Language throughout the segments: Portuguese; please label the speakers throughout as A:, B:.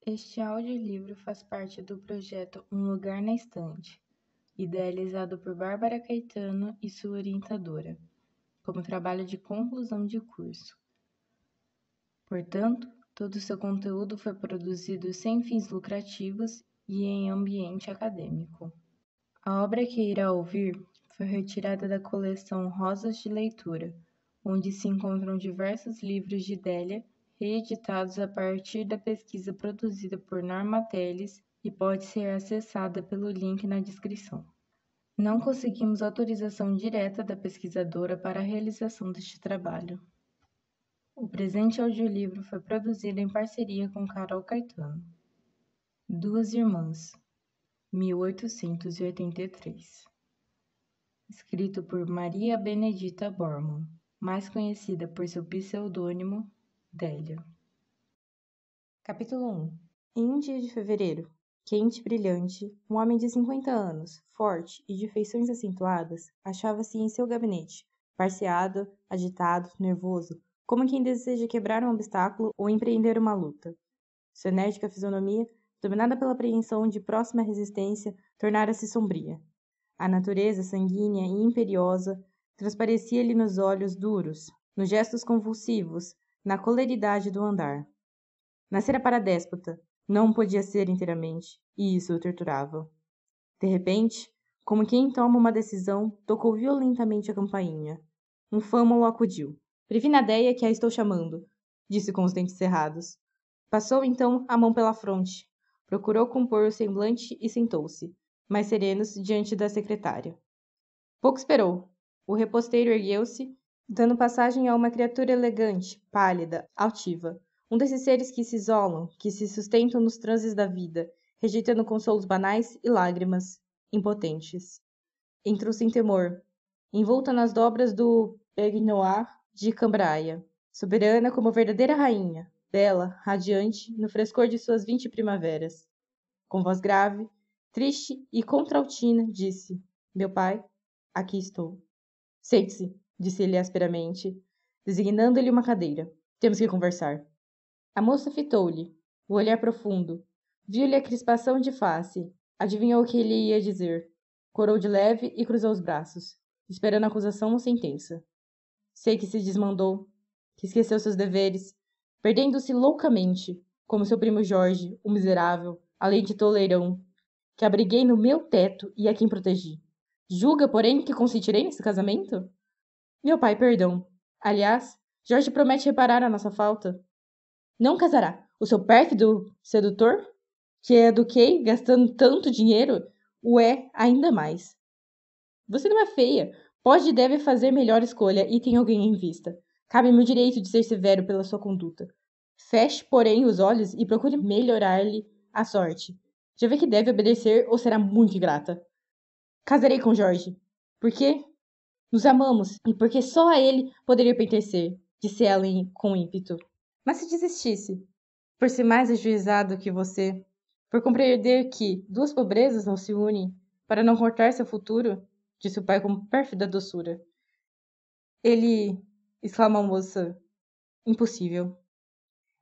A: Este audiolivro faz parte do projeto Um Lugar na Estante, idealizado por Bárbara Caetano e sua orientadora, como trabalho de conclusão de curso. Portanto, todo o seu conteúdo foi produzido sem fins lucrativos e em ambiente acadêmico. A obra que irá ouvir foi retirada da coleção Rosas de Leitura, onde se encontram diversos livros de Délia reeditados a partir da pesquisa produzida por Norma Teles e pode ser acessada pelo link na descrição. Não conseguimos autorização direta da pesquisadora para a realização deste trabalho. O presente audiolivro foi produzido em parceria com Carol Caetano. Duas Irmãs, 1883. Escrito por Maria Benedita Bormann, mais conhecida por seu pseudônimo Délia.
B: Capítulo 1. Em um dia de fevereiro, quente e brilhante, um homem de 50 anos, forte e de feições acentuadas, achava-se em seu gabinete, parciado, agitado, nervoso, como quem deseja quebrar um obstáculo ou empreender uma luta. Sua enérgica fisionomia, dominada pela apreensão de próxima resistência, tornara-se sombria. A natureza sanguínea e imperiosa transparecia-lhe nos olhos duros, nos gestos convulsivos, na coleridade do andar. Nascera para déspota, não podia ser inteiramente, e isso o torturava. De repente, como quem toma uma decisão, tocou violentamente a campainha. Um fâmulo acudiu. Previnadeia que a estou chamando, disse com os dentes cerrados. Passou então a mão pela fronte, procurou compor o semblante e sentou-se, mais serenos, diante da secretária. Pouco esperou. O reposteiro ergueu-se, dando passagem a uma criatura elegante, pálida, altiva. Um desses seres que se isolam, que se sustentam nos transes da vida, rejeitando consolos banais e lágrimas, impotentes. Entrou sem temor, envolta nas dobras do peignoir de cambraia, soberana como verdadeira rainha, bela, radiante, no frescor de suas 20 primaveras. Com voz grave, triste e contraltina, disse: Meu pai, aqui estou. Sente-se, disse ele asperamente, designando-lhe uma cadeira. Temos que conversar. A moça fitou-lhe, o olhar profundo. Viu-lhe a crispação de face. Adivinhou o que ele ia dizer. Corou de leve e cruzou os braços, esperando a acusação ou sentença. Sei que se desmandou, que esqueceu seus deveres, perdendo-se loucamente, como seu primo Jorge, o miserável, além de toleirão, que abriguei no meu teto e a quem protegi. Julga, porém, que consentirei nesse casamento? Meu pai, perdão. Aliás, Jorge promete reparar a nossa falta. Não casará. O seu pérfido sedutor, que eduquei gastando tanto dinheiro, o é ainda mais. Você não é feia. Pode e deve fazer melhor escolha e tem alguém em vista. Cabe-me o direito de ser severo pela sua conduta. Feche, porém, os olhos e procure melhorar-lhe a sorte. Já vê que deve obedecer ou será muito ingrata. Casarei com Jorge. Por quê? Nos amamos e porque só a ele poderia pertencer, disse ela com ímpeto. Mas se desistisse, por ser mais ajuizado que você, por compreender que duas pobrezas não se unem para não cortar seu futuro, disse o pai com pérfida doçura. Ele, exclamou a moça, impossível.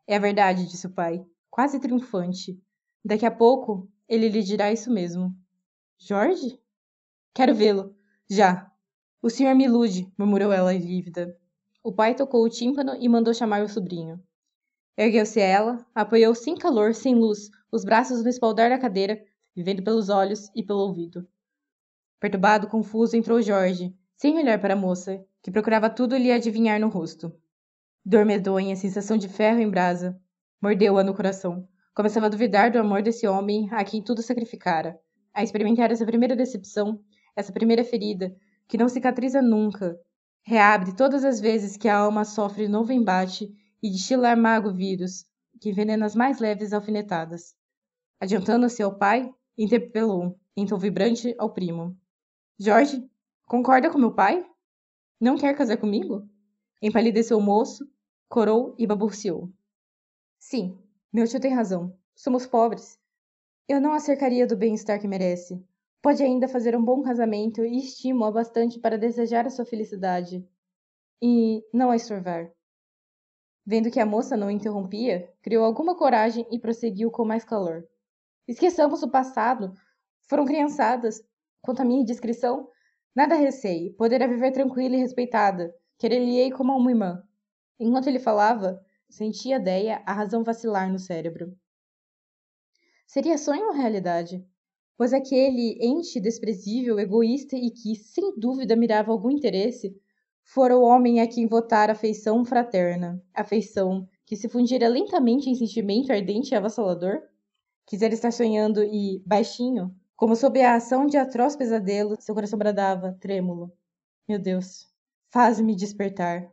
B: É a verdade, disse o pai, quase triunfante. Daqui a pouco ele lhe dirá isso mesmo. Jorge? Quero vê-lo. Já. O senhor me ilude, murmurou ela lívida. O pai tocou o tímpano e mandou chamar o sobrinho. Ergueu-se ela, apoiou sem calor, sem luz, os braços no espaldar da cadeira, vivendo pelos olhos e pelo ouvido. Perturbado, confuso, entrou Jorge, sem olhar para a moça, que procurava tudo lhe adivinhar no rosto. Dor medonha, sensação de ferro em brasa, mordeu-a no coração. Começava a duvidar do amor desse homem a quem tudo sacrificara, a experimentar essa primeira decepção, essa primeira ferida, que não cicatriza nunca, reabre todas as vezes que a alma sofre novo embate e destila amargo vírus, que envenena as mais leves alfinetadas. Adiantando-se ao pai, interpelou, em tom vibrante, ao primo. Jorge, concorda com meu pai? Não quer casar comigo? Empalideceu o moço, corou e balbuciou. Sim, meu tio tem razão. Somos pobres. Eu não a cercaria do bem-estar que merece. Pode ainda fazer um bom casamento e estimo-a bastante para desejar a sua felicidade. E não a estorvar. Vendo que a moça não o interrompia, criou alguma coragem e prosseguiu com mais calor. Esqueçamos o passado. Foram criançadas. Quanto à minha indiscrição, nada receie. Poderá viver tranquila e respeitada. Querer-lhe-ei como uma irmã. Enquanto ele falava, sentia Déia a razão vacilar no cérebro. Seria sonho ou realidade? Pois aquele ente desprezível, egoísta e que, sem dúvida, mirava algum interesse, fora o homem a quem votara afeição fraterna, afeição que se fundira lentamente em sentimento ardente e avassalador? Quisera estar sonhando e, baixinho, como sob a ação de atroz pesadelo, seu coração bradava, trêmulo. Meu Deus, faz-me despertar.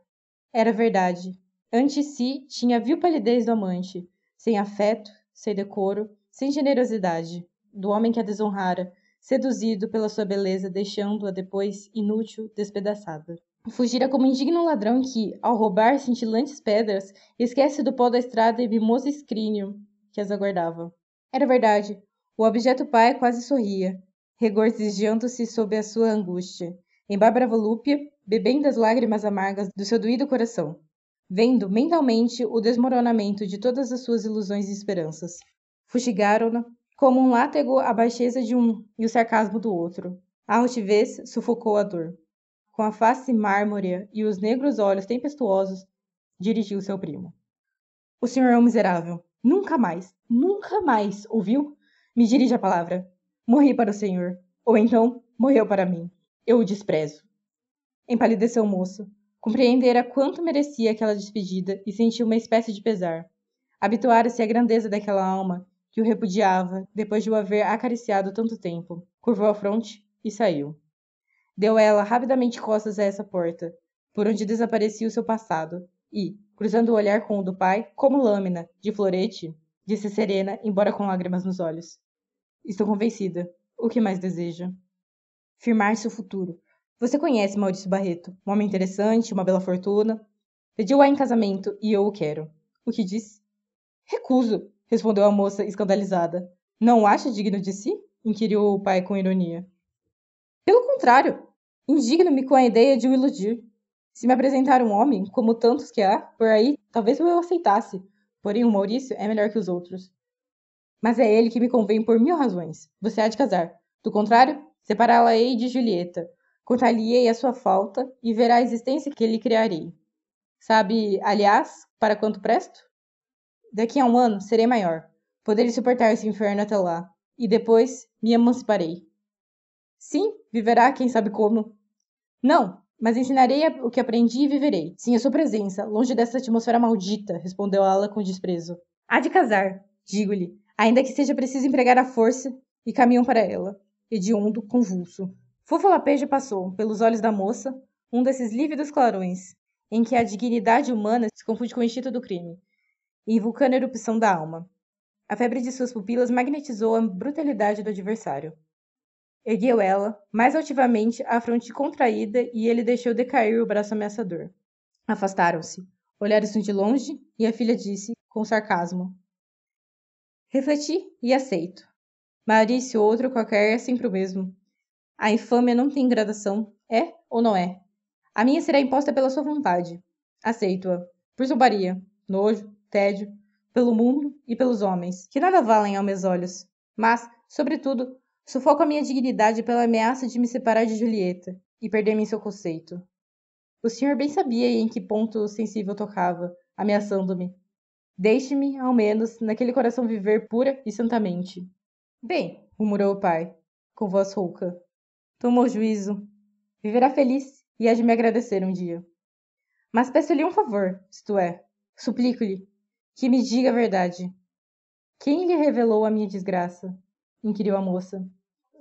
B: Era verdade. Ante si tinha a vil palidez do amante, sem afeto, sem decoro, sem generosidade, do homem que a desonrara, seduzido pela sua beleza, deixando-a depois inútil, despedaçada. Fugira como indigno ladrão que, ao roubar cintilantes pedras, esquece do pó da estrada e mimoso escrínio que as aguardava. Era verdade. O objeto pai quase sorria, regozijando-se sob a sua angústia, em bárbara volúpia, bebendo as lágrimas amargas do seu doído coração, vendo mentalmente o desmoronamento de todas as suas ilusões e esperanças. Fustigaram-na como um látego a baixeza de um e o sarcasmo do outro. A altivez sufocou a dor. Com a face mármorea e os negros olhos tempestuosos, dirigiu-se ao primo. O senhor é um miserável. Nunca mais, ouviu? Me dirige a palavra. Morri para o senhor, ou então morreu para mim. Eu o desprezo. Empalideceu o moço. Compreendera quanto merecia aquela despedida e sentiu uma espécie de pesar. Habituara-se à grandeza daquela alma que o repudiava depois de o haver acariciado tanto tempo. Curvou a fronte e saiu. Deu ela rapidamente costas a essa porta, por onde desaparecia o seu passado, e, cruzando o olhar com o do pai, como lâmina, de florete, disse serena, embora com lágrimas nos olhos. Estou convencida. O que mais deseja? Firmar-se o futuro. Você conhece Maurício Barreto, um homem interessante, uma bela fortuna. Pediu-a em casamento e eu o quero. O que disse? Recuso, respondeu a moça escandalizada. Não o acha digno de si? Inquiriu o pai com ironia. Pelo contrário, indigno-me com a ideia de o iludir. Se me apresentar um homem, como tantos que há, por aí, talvez eu aceitasse. Porém, o Maurício é melhor que os outros. Mas é ele que me convém por 1000 razões. Você há de casar. Do contrário, separá-la-ei de Julieta. Contar-lhe-ei a sua falta e verá a existência que lhe criarei. Sabe, aliás, para quanto presto? Daqui a 1 ano serei maior. Poderei suportar esse inferno até lá. E depois me emanciparei. Sim, viverá, quem sabe como. Não, mas ensinarei o que aprendi e viverei. Sim, a sua presença, longe dessa atmosfera maldita, respondeu Ala com desprezo. Há de casar, digo-lhe, ainda que seja preciso empregar a força, e caminham para ela, hediondo, convulso. Fofo lapejo passou, pelos olhos da moça, um desses lívidos clarões, em que a dignidade humana se confunde com o instinto do crime, e vulcana erupção da alma. A febre de suas pupilas magnetizou a brutalidade do adversário. Ergueu ela, mais altivamente, a fronte contraída e ele deixou decair o braço ameaçador. Afastaram-se. Olharam-se de longe e a filha disse, com sarcasmo. Refleti e aceito. Maurício outro qualquer é sempre o mesmo. A infâmia não tem gradação, é ou não é? A minha será imposta pela sua vontade. Aceito-a. Por zombaria, nojo, tédio, pelo mundo e pelos homens, que nada valem aos meus olhos. Mas, sobretudo, sufoco a minha dignidade pela ameaça de me separar de Julieta e perder-me em seu conceito. O senhor bem sabia em que ponto sensível tocava, ameaçando-me. Deixe-me, ao menos, naquele coração viver pura e santamente. Bem, murmurou o pai, com voz rouca. Tomou juízo. Viverá feliz e há de me agradecer um dia. Mas peço-lhe um favor, isto é, suplico-lhe, que me diga a verdade. Quem lhe revelou a minha desgraça? Inquiriu a moça.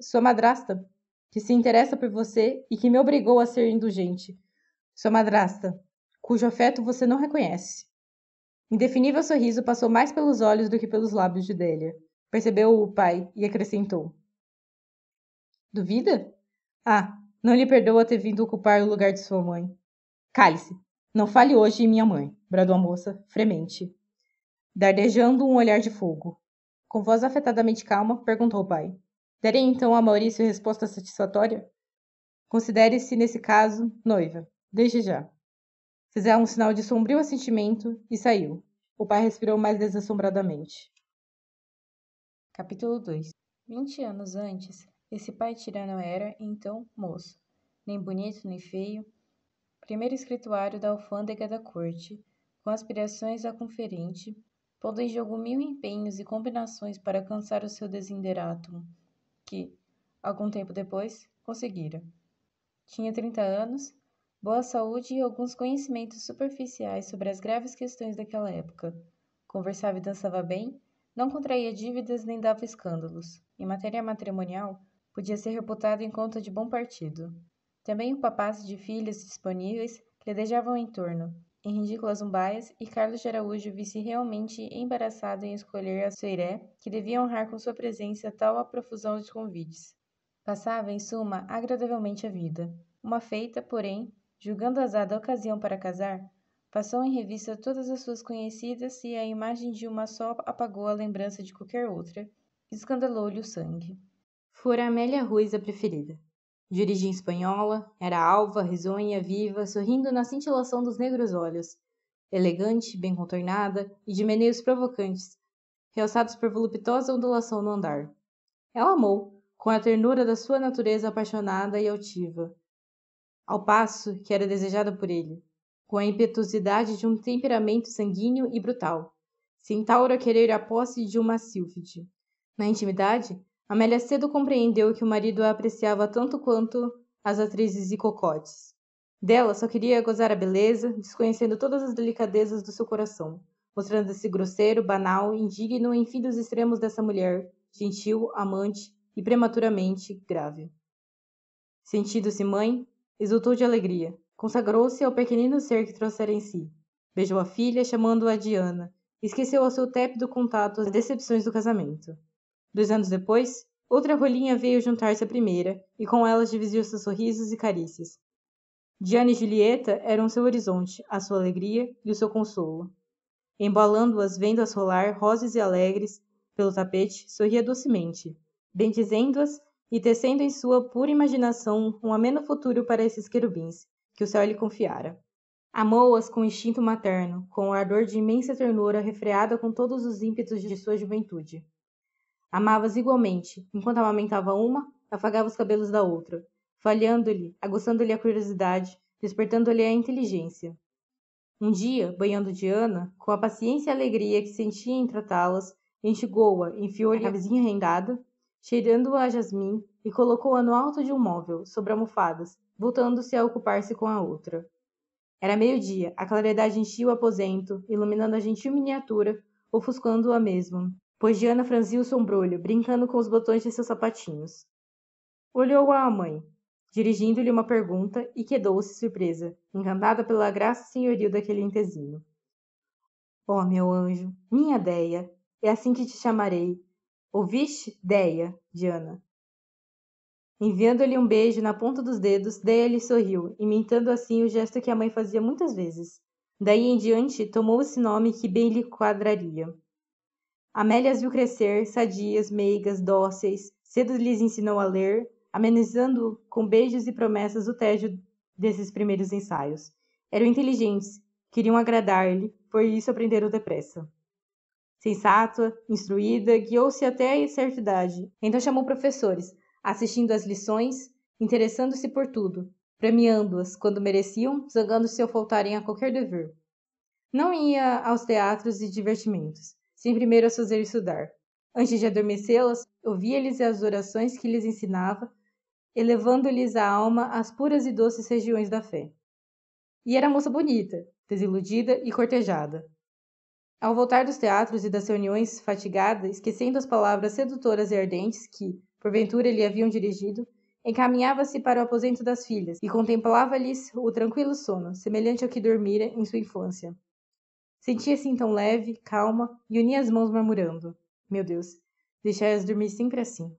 B: Sua madrasta, que se interessa por você e que me obrigou a ser indulgente. Sua madrasta, cujo afeto você não reconhece. Indefinível sorriso passou mais pelos olhos do que pelos lábios de Délia. Percebeu o pai e acrescentou. Duvida? Ah, não lhe perdoa ter vindo ocupar o lugar de sua mãe. Cale-se. Não fale hoje em minha mãe, bradou a moça, fremente, dardejando um olhar de fogo. Com voz afetadamente calma, perguntou o pai. Darei então a Maurício resposta satisfatória? Considere-se, nesse caso, noiva, desde já. Fizeram um sinal de sombrio assentimento e saiu. O pai respirou mais desassombradamente.
A: Capítulo 2. 20 anos antes, esse pai tirano era, então, moço. Nem bonito, nem feio. Primeiro escrituário da alfândega da corte, com aspirações a conferente, pondo em jogo 1000 empenhos e combinações para alcançar o seu desideratum, que, algum tempo depois, conseguira. Tinha 30 anos, boa saúde e alguns conhecimentos superficiais sobre as graves questões daquela época. Conversava e dançava bem, não contraía dívidas nem dava escândalos. Em matéria matrimonial, podia ser reputado em conta de bom partido. Também o papasse de filhos disponíveis pledejavam em torno, em ridículas umbaias, e Carlos de Araújo vi-se realmente embaraçado em escolher a soirée que devia honrar com sua presença tal a profusão de convites. Passava, em suma, agradavelmente a vida. Uma feita, porém, julgando azada a ocasião para casar, passou em revista todas as suas conhecidas e a imagem de uma só apagou a lembrança de qualquer outra. Escandalou-lhe o sangue.
B: Fora Amélia Ruiz a preferida. De origem espanhola, era alva, risonha, viva, sorrindo na cintilação dos negros olhos. Elegante, bem contornada e de meneios provocantes, realçados por voluptuosa ondulação no andar. Ela amou, com a ternura da sua natureza apaixonada e altiva, ao passo que era desejada por ele, com a impetuosidade de um temperamento sanguíneo e brutal, sem tauro a querer a posse de uma sílfide. Na intimidade, Amélia cedo compreendeu que o marido a apreciava tanto quanto as atrizes e cocotes. Dela só queria gozar a beleza, desconhecendo todas as delicadezas do seu coração, mostrando-se grosseiro, banal, indigno, enfim dos extremos dessa mulher, gentil, amante e prematuramente grave. Sentindo-se mãe, exultou de alegria. Consagrou-se ao pequenino ser que trouxera em si. Beijou a filha, chamando-a Diana. Esqueceu ao seu tépido contato as decepções do casamento. 2 anos depois, outra rolinha veio juntar-se à primeira, e com elas dividiu seus sorrisos e carícias. Diana e Julieta eram seu horizonte, a sua alegria e o seu consolo. Embalando-as, vendo-as rolar, rosas e alegres, pelo tapete, sorria docemente, bendizendo-as e tecendo em sua pura imaginação um ameno futuro para esses querubins, que o céu lhe confiara. Amou-as com instinto materno, com o ardor de imensa ternura refreada com todos os ímpetos de sua juventude. Amava-as igualmente, enquanto amamentava uma, afagava os cabelos da outra, falhando-lhe, aguçando-lhe a curiosidade, despertando-lhe a inteligência. Um dia, banhando Diana, com a paciência e alegria que sentia em tratá-las, enxugou-a, enfiou-lhe a camisinha rendada, cheirando-a a jasmim e colocou-a no alto de um móvel, sobre almofadas, voltando-se a ocupar-se com a outra. Era meio-dia, a claridade enchia o aposento, iluminando a gentil miniatura, ofuscando-a mesmo, pois Diana franziu o sombrolho, brincando com os botões de seus sapatinhos. Olhou-a a mãe, dirigindo-lhe uma pergunta, e quedou-se surpresa, encantada pela graça senhoril daquele entezinho. Oh, meu anjo, minha Déia, é assim que te chamarei. Ouviste, Déia, Diana? Enviando-lhe um beijo na ponta dos dedos, Déia lhe sorriu, imitando assim o gesto que a mãe fazia muitas vezes. Daí em diante, tomou esse nome que bem lhe quadraria. Amélia as viu crescer, sadias, meigas, dóceis, cedo lhes ensinou a ler, amenizando com beijos e promessas o tédio desses primeiros ensaios. Eram inteligentes, queriam agradar-lhe, por isso aprenderam depressa. Sensata, instruída, guiou-se até a certa idade. Então chamou professores, assistindo às lições, interessando-se por tudo, premiando-as quando mereciam, zangando-se ao faltarem a qualquer dever. Não ia aos teatros e divertimentos, sem primeiro as fazer estudar. Antes de adormecê-las, ouvia-lhes as orações que lhes ensinava, elevando-lhes a alma às puras e doces regiões da fé. E era moça bonita, desiludida e cortejada. Ao voltar dos teatros e das reuniões, fatigada, esquecendo as palavras sedutoras e ardentes que, porventura, lhe haviam dirigido, encaminhava-se para o aposento das filhas e contemplava-lhes o tranquilo sono, semelhante ao que dormira em sua infância. Sentia-se então leve, calma, e unia as mãos murmurando: meu Deus, deixai-as dormir sempre assim.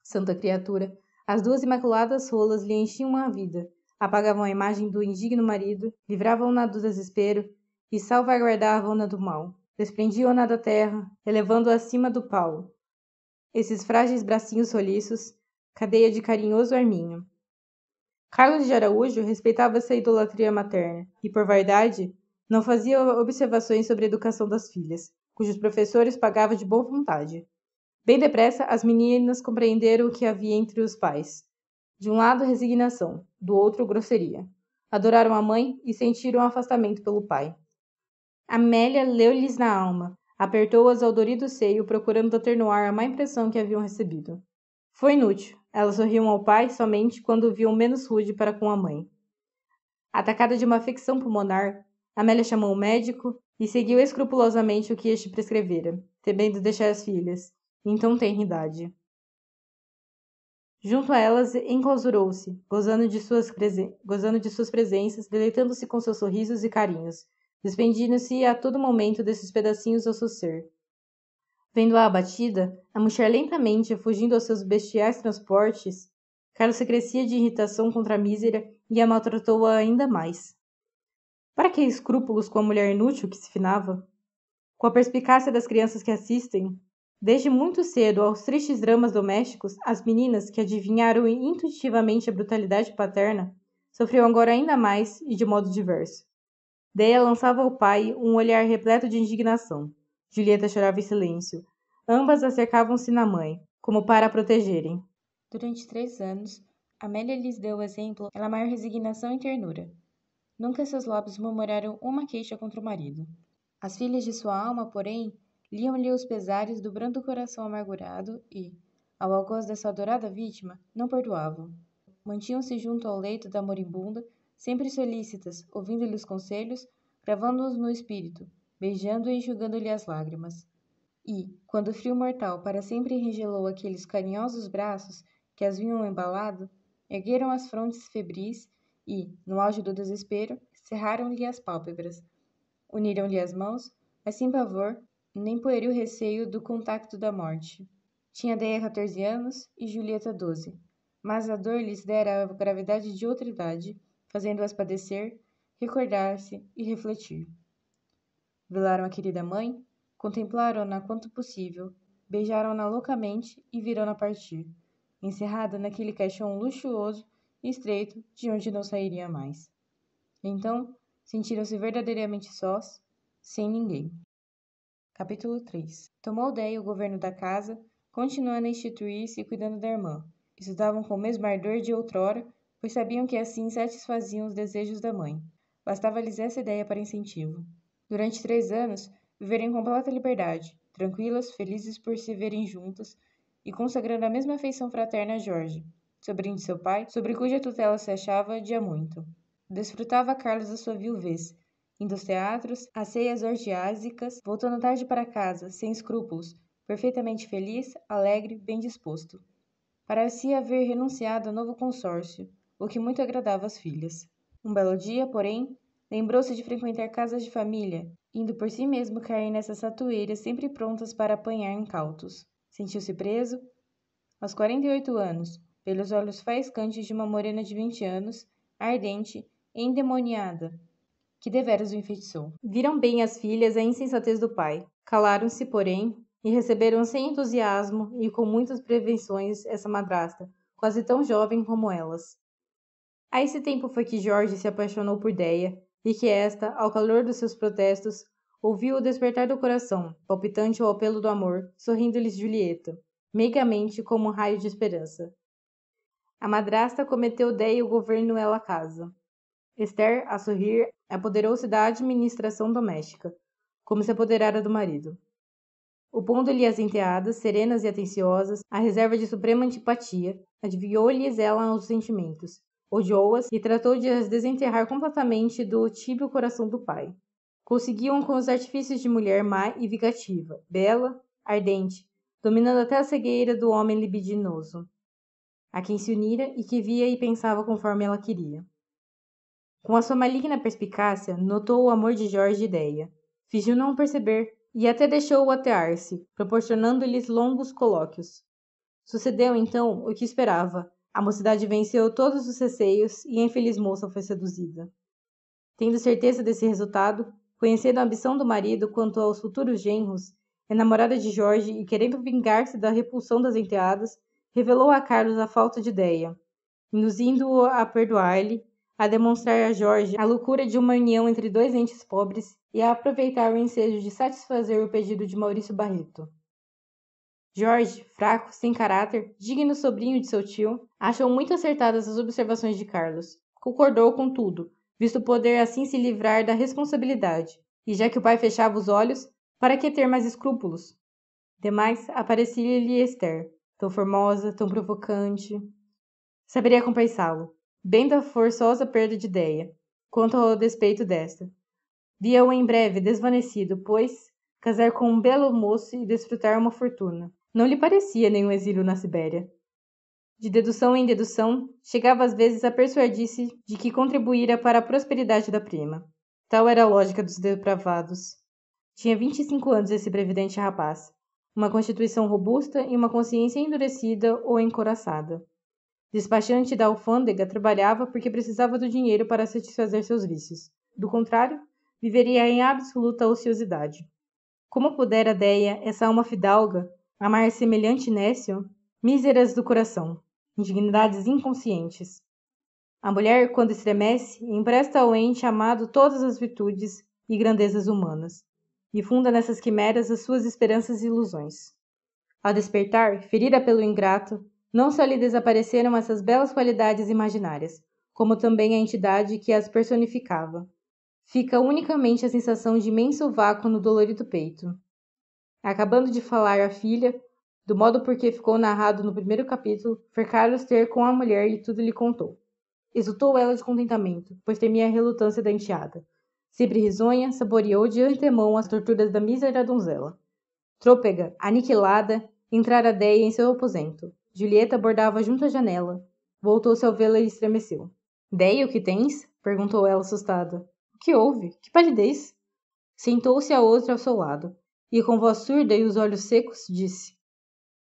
B: Santa criatura, as 2 imaculadas rolas lhe enchiam a vida, apagavam a imagem do indigno marido, livravam-na do desespero e salvaguardavam-na do mal, desprendiam-na da terra, elevando-a acima do pau. Esses frágeis bracinhos roliços, cadeia de carinhoso arminho. Carlos de Araújo respeitava essa idolatria materna e, por vaidade, não fazia observações sobre a educação das filhas, cujos professores pagavam de boa vontade. Bem depressa, as meninas compreenderam o que havia entre os pais. De um lado, resignação, do outro, grosseria. Adoraram a mãe e sentiram afastamento pelo pai. Amélia leu-lhes na alma, apertou-as ao dorido seio, procurando atenuar a má impressão que haviam recebido. Foi inútil. Elas sorriam ao pai somente quando o viam menos rude para com a mãe. Atacada de uma afecção pulmonar, Amélia chamou o médico e seguiu escrupulosamente o que este prescrevera, temendo deixar as filhas, em tão tenra idade. Junto a elas enclausurou-se, gozando de suas presenças, deleitando-se com seus sorrisos e carinhos, despedindo-se a todo momento desses pedacinhos ao seu ser. Vendo-a abatida, a murchar lentamente, fugindo aos seus bestiais transportes, Carlos se crescia de irritação contra a mísera e a maltratou-a ainda mais. Para que escrúpulos com a mulher inútil que se finava? Com a perspicácia das crianças que assistem, desde muito cedo aos tristes dramas domésticos, as meninas, que adivinharam intuitivamente a brutalidade paterna, sofriam agora ainda mais e de modo diverso. Deia lançava ao pai um olhar repleto de indignação. Julieta chorava em silêncio. Ambas acercavam-se na mãe, como para a protegerem.
A: Durante 3 anos, Amélia lhes deu o exemplo pela maior resignação e ternura. Nunca seus lábios murmuraram uma queixa contra o marido. As filhas de sua alma, porém, liam-lhe os pesares do brando coração amargurado e, ao algoz dessa adorada vítima, não perdoavam. Mantinham-se junto ao leito da moribunda, sempre solícitas, ouvindo-lhe os conselhos, gravando-os no espírito, beijando e enxugando-lhe as lágrimas. E, quando o frio mortal para sempre enregelou aqueles carinhosos braços que as vinham embalado, ergueram as frontes febris e, no auge do desespero, cerraram-lhe as pálpebras. Uniram-lhe as mãos, mas sem pavor, nem pueril receio do contacto da morte. Tinha Deia 14 anos e Julieta 12, mas a dor lhes dera a gravidade de outra idade, fazendo-as padecer, recordar-se e refletir. Velaram a querida mãe, contemplaram-na quanto possível, beijaram-na loucamente e viram-na partir, encerrada naquele caixão luxuoso e estreito de onde não sairia mais. Então, sentiram-se verdadeiramente sós, sem ninguém. Capítulo 3. Tomou Deia o governo da casa, continuando a instituir-se e cuidando da irmã. Estudavam com o mesmo ardor de outrora, pois sabiam que assim satisfaziam os desejos da mãe. Bastava-lhes essa ideia para incentivo. Durante 3 anos, viveram em completa liberdade, tranquilas, felizes por se verem juntas e consagrando a mesma afeição fraterna a Jorge, sobrinho de seu pai, sobre cuja tutela se achava de há muito. Desfrutava Carlos da sua viuvez, indo aos teatros, às ceias orgiásicas, voltando tarde para casa, sem escrúpulos, perfeitamente feliz, alegre, bem disposto. Parecia haver renunciado ao novo consórcio, o que muito agradava às filhas. Um belo dia, porém, lembrou-se de frequentar casas de família, indo por si mesmo cair nessas satueiras sempre prontas para apanhar incautos. Sentiu-se preso, aos 48 anos, pelos olhos faiscantes de uma morena de 20 anos, ardente e endemoniada, que deveras o enfeitiçou.
B: Viram bem as filhas a insensatez do pai. Calaram-se, porém, e receberam sem entusiasmo e com muitas prevenções essa madrasta, quase tão jovem como elas. A esse tempo foi que Jorge se apaixonou por Deia, e que esta, ao calor dos seus protestos, ouviu o despertar do coração, palpitante ao apelo do amor, sorrindo-lhes Julieta, meigamente como um raio de esperança. A madrasta cometeu Deia o governo ela a casa. Esther, a sorrir, apoderou-se da administração doméstica, como se apoderara do marido. Opondo-lhe as enteadas, serenas e atenciosas, a reserva de suprema antipatia, adivinhou-lhes ela os sentimentos, odiou-as e tratou de as desenterrar completamente do tíbio coração do pai. Conseguiam com os artifícios de mulher má e vingativa, bela, ardente, dominando até a cegueira do homem libidinoso, a quem se unira e que via e pensava conforme ela queria. Com a sua maligna perspicácia, notou o amor de Jorge e Deia. Fingiu não perceber, e até deixou-o atear-se, proporcionando-lhes longos colóquios. Sucedeu, então, o que esperava. A mocidade venceu todos os receios e a infeliz moça foi seduzida. Tendo certeza desse resultado, conhecendo a ambição do marido quanto aos futuros genros, enamorada de Jorge e querendo vingar-se da repulsão das enteadas, revelou a Carlos a falta de Deia. induzindo-o a perdoar-lhe, a demonstrar a Jorge a loucura de uma união entre dois entes pobres e a aproveitar o ensejo de satisfazer o pedido de Maurício Barreto. Jorge, fraco, sem caráter, digno sobrinho de seu tio, achou muito acertadas as observações de Carlos. Concordou com tudo, visto poder assim se livrar da responsabilidade, e já que o pai fechava os olhos, para que ter mais escrúpulos? Demais, aparecia-lhe Esther, tão formosa, tão provocante. Saberia compensá-lo, bem da forçosa perda de ideia, quanto ao despeito desta. Via-o em breve desvanecido, pois casar com um belo moço e desfrutar uma fortuna não lhe parecia nenhum exílio na Sibéria. De dedução em dedução, chegava às vezes a persuadir-se de que contribuíra para a prosperidade da prima. Tal era a lógica dos depravados. Tinha 25 anos esse previdente rapaz, uma constituição robusta e uma consciência endurecida ou encoraçada. Despachante da alfândega, trabalhava porque precisava do dinheiro para satisfazer seus vícios. Do contrário, viveria em absoluta ociosidade. Como pudera Déia, essa alma fidalga, amar semelhante nécio? Míseras do coração, indignidades inconscientes. A mulher, quando estremece, empresta ao ente amado todas as virtudes e grandezas humanas, e funda nessas quimeras as suas esperanças e ilusões. Ao despertar, ferida pelo ingrato, não só lhe desapareceram essas belas qualidades imaginárias, como também a entidade que as personificava. Fica unicamente a sensação de imenso vácuo no dolorido peito. Acabando de falar à filha, do modo por que ficou narrado no primeiro capítulo, foi Carlos ter com a mulher e tudo lhe contou. Exultou ela de contentamento, pois temia a relutância da enteada. Sempre risonha, saboreou de antemão as torturas da mísera donzela. Trôpega, aniquilada, entrara Déia em seu aposento. Julieta bordava junto à janela. Voltou-se ao vê-la e estremeceu. Déia, o que tens? Perguntou ela assustada. O que houve? Que palidez? Sentou-se a outra ao seu lado, e com voz surda e os olhos secos, disse: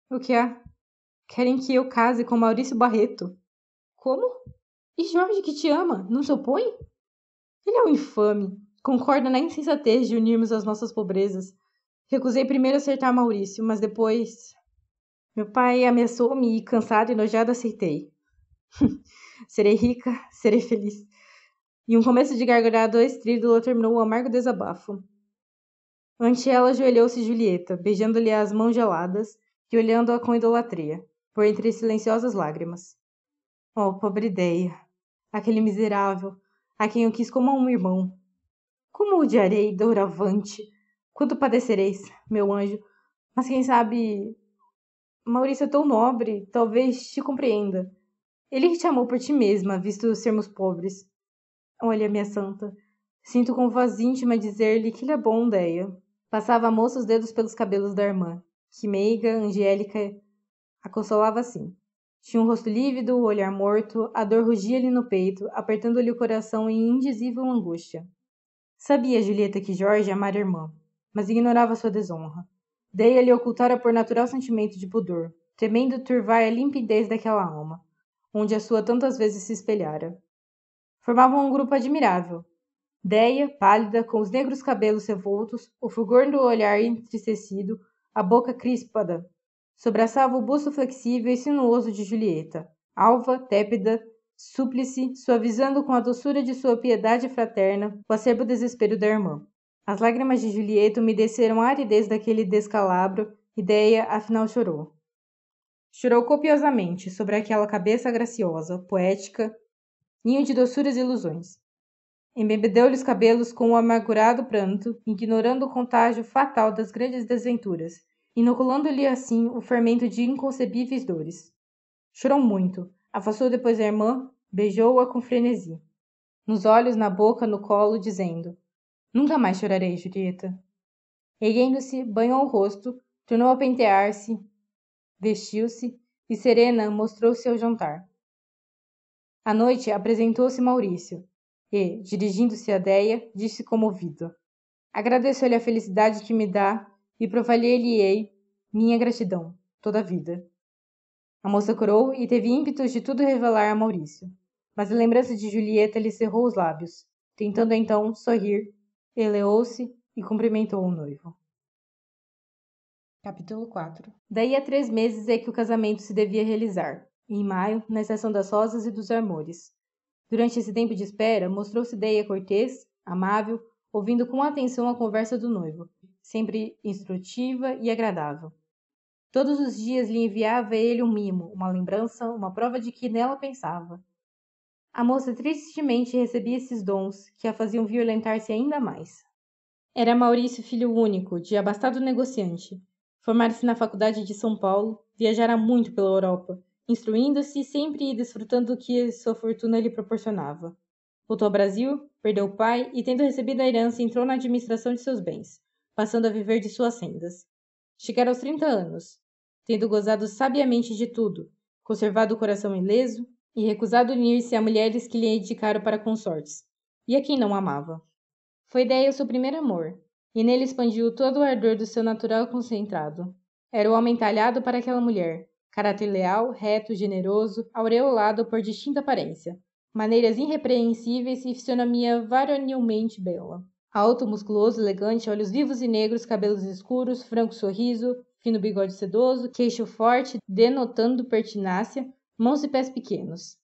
B: O que há? Querem que eu case com Maurício Barreto. Como? E Jorge que te ama, não se opõe? Ele é um infame. Concorda na insensatez de unirmos as nossas pobrezas. Recusei primeiro acertar Maurício, mas depois... Meu pai ameaçou-me e, cansado e enojado, aceitei. Serei rica, serei feliz. E um começo de gargalhada estrídula terminou o amargo desabafo. Ante ela ajoelhou-se Julieta, beijando-lhe as mãos geladas e olhando-a com idolatria, por entre silenciosas lágrimas. Oh, pobre Déia! Aquele miserável, a quem eu quis como a um irmão. Como o odiarei, douravante? Quanto padecereis, meu anjo? Mas quem sabe... Maurício é tão nobre, talvez te compreenda. Ele te amou por ti mesma, visto sermos pobres. Olha, minha santa, sinto com voz íntima dizer-lhe que ele é bom, Déia. Passava a moça os dedos pelos cabelos da irmã, que meiga, angélica, a consolava assim. Tinha um rosto lívido, o olhar morto, a dor rugia-lhe no peito, apertando-lhe o coração em indizível angústia. Sabia Julieta que Jorge amara a irmã, mas ignorava sua desonra. Déia lhe ocultara por natural sentimento de pudor, temendo turvar a limpidez daquela alma, onde a sua tantas vezes se espelhara. Formavam um grupo admirável. Déia, pálida, com os negros cabelos revoltos, o fulgor do olhar entristecido, a boca crispada, sobraçava o busto flexível e sinuoso de Julieta, alva, tépida, súplice, suavizando com a doçura de sua piedade fraterna o acerbo desespero da irmã. As lágrimas de Julieta umedeceram a aridez daquele descalabro e Déia afinal chorou. Chorou copiosamente sobre aquela cabeça graciosa, poética, ninho de doçuras e ilusões. Embebedeu-lhe os cabelos com um amargurado pranto, ignorando o contágio fatal das grandes desventuras, inoculando-lhe assim o fermento de inconcebíveis dores. Chorou muito, afastou depois a irmã, beijou-a com frenesi. Nos olhos, na boca, no colo, dizendo: Nunca mais chorarei, Julieta. Erguendo-se, banhou o rosto, tornou a pentear-se, vestiu-se e, serena, mostrou-se ao jantar. À noite, apresentou-se Maurício e, dirigindo-se a Déia, disse comovido: Agradeço-lhe a felicidade que me dá e provalhei-lhe-ei minha gratidão, toda a vida. A moça corou e teve ímpetos de tudo revelar a Maurício, mas a lembrança de Julieta lhe cerrou os lábios, tentando então sorrir, eleou-se e cumprimentou o noivo.
A: Capítulo 4.
B: Daí a 3 meses é que o casamento se devia realizar. em maio, na estação das rosas e dos amores. Durante esse tempo de espera, mostrou-se Deia cortês, amável, ouvindo com atenção a conversa do noivo, sempre instrutiva e agradável. Todos os dias lhe enviava ele um mimo, uma lembrança, uma prova de que nela pensava. A moça tristemente recebia esses dons, que a faziam violentar-se ainda mais. Era Maurício filho único, de abastado negociante. Formara-se na faculdade de São Paulo, viajara muito pela Europa, instruindo-se sempre e desfrutando do que sua fortuna lhe proporcionava. Voltou ao Brasil, perdeu o pai e, tendo recebido a herança, entrou na administração de seus bens, passando a viver de suas rendas. Chegara aos 30 anos, tendo gozado sabiamente de tudo, conservado o coração ileso e recusado unir-se a mulheres que lhe indicaram para consortes, e a quem não amava. Foi Déia o seu primeiro amor, e nele expandiu todo o ardor do seu natural concentrado. Era o homem talhado para aquela mulher, caráter leal, reto, generoso, aureolado por distinta aparência, maneiras irrepreensíveis e fisionomia varonilmente bela. Alto, musculoso, elegante, olhos vivos e negros, cabelos escuros, franco sorriso, fino bigode sedoso, queixo forte, denotando pertinácia, mãos e pés pequenos.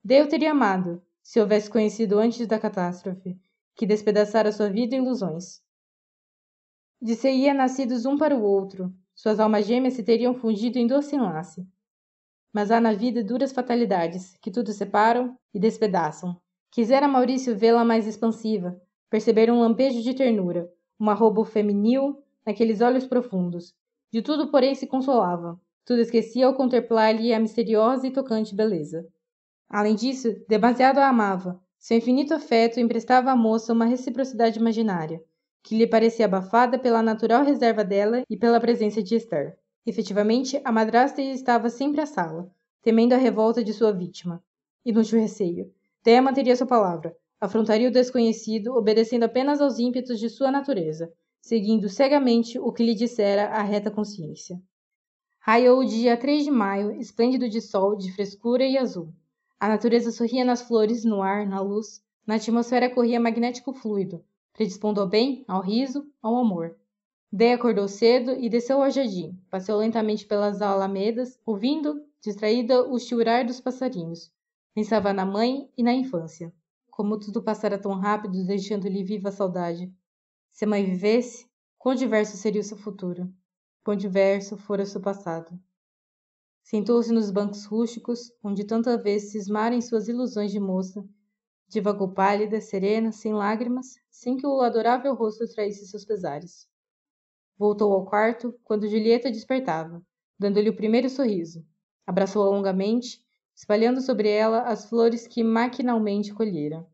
B: Déia o teria amado, se houvesse conhecido antes da catástrofe, que despedaçara sua vida em ilusões. De-se-ia nascidos um para o outro, suas almas gêmeas se teriam fundido em doce enlace. Mas há na vida duras fatalidades, que tudo separam e despedaçam. Quisera Maurício vê-la mais expansiva, perceber um lampejo de ternura, um arrobo feminil naqueles olhos profundos. De tudo, porém, se consolava. Tudo esquecia ao contemplar-lhe a misteriosa e tocante beleza. Além disso, demasiado a amava. Seu infinito afeto emprestava à moça uma reciprocidade imaginária, que lhe parecia abafada pela natural reserva dela e pela presença de Esther. Efetivamente, a madrasta estava sempre à sala, temendo a revolta de sua vítima. Inútil receio. Déia manteria sua palavra, afrontaria o desconhecido, obedecendo apenas aos ímpetos de sua natureza, seguindo cegamente o que lhe dissera a reta consciência. Raiou o dia 3 de maio, esplêndido de sol, de frescura e azul. A natureza sorria nas flores, no ar, na luz. Na atmosfera corria magnético fluido, predispondo ao bem, ao riso, ao amor. Déia acordou cedo e desceu ao jardim. Passeou lentamente pelas alamedas, ouvindo, distraída, o chiurar dos passarinhos. Pensava na mãe e na infância. Como tudo passara tão rápido, deixando-lhe viva a saudade. Se a mãe vivesse, quão diverso seria o seu futuro. Quão diverso fora o seu passado. Sentou-se nos bancos rústicos, onde tanta vez cismaram suas ilusões de moça. Divagou pálida, serena, sem lágrimas, sem que o adorável rosto traísse seus pesares. Voltou ao quarto, quando Julieta despertava, dando-lhe o primeiro sorriso. Abraçou-a longamente, espalhando sobre ela as flores que maquinalmente colhera.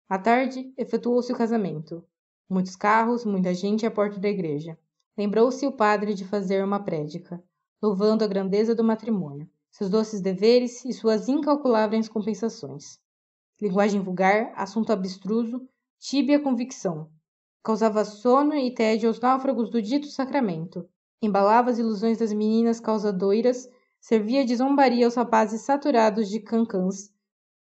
B: À tarde, efetuou-se o casamento. Muitos carros, muita gente à porta da igreja. Lembrou-se o padre de fazer uma prédica, louvando a grandeza do matrimônio, seus doces deveres e suas incalculáveis compensações. Linguagem vulgar, assunto abstruso, tíbia convicção. Causava sono e tédio aos náufragos do dito sacramento. Embalava as ilusões das meninas causadoiras, servia de zombaria aos rapazes saturados de cancãs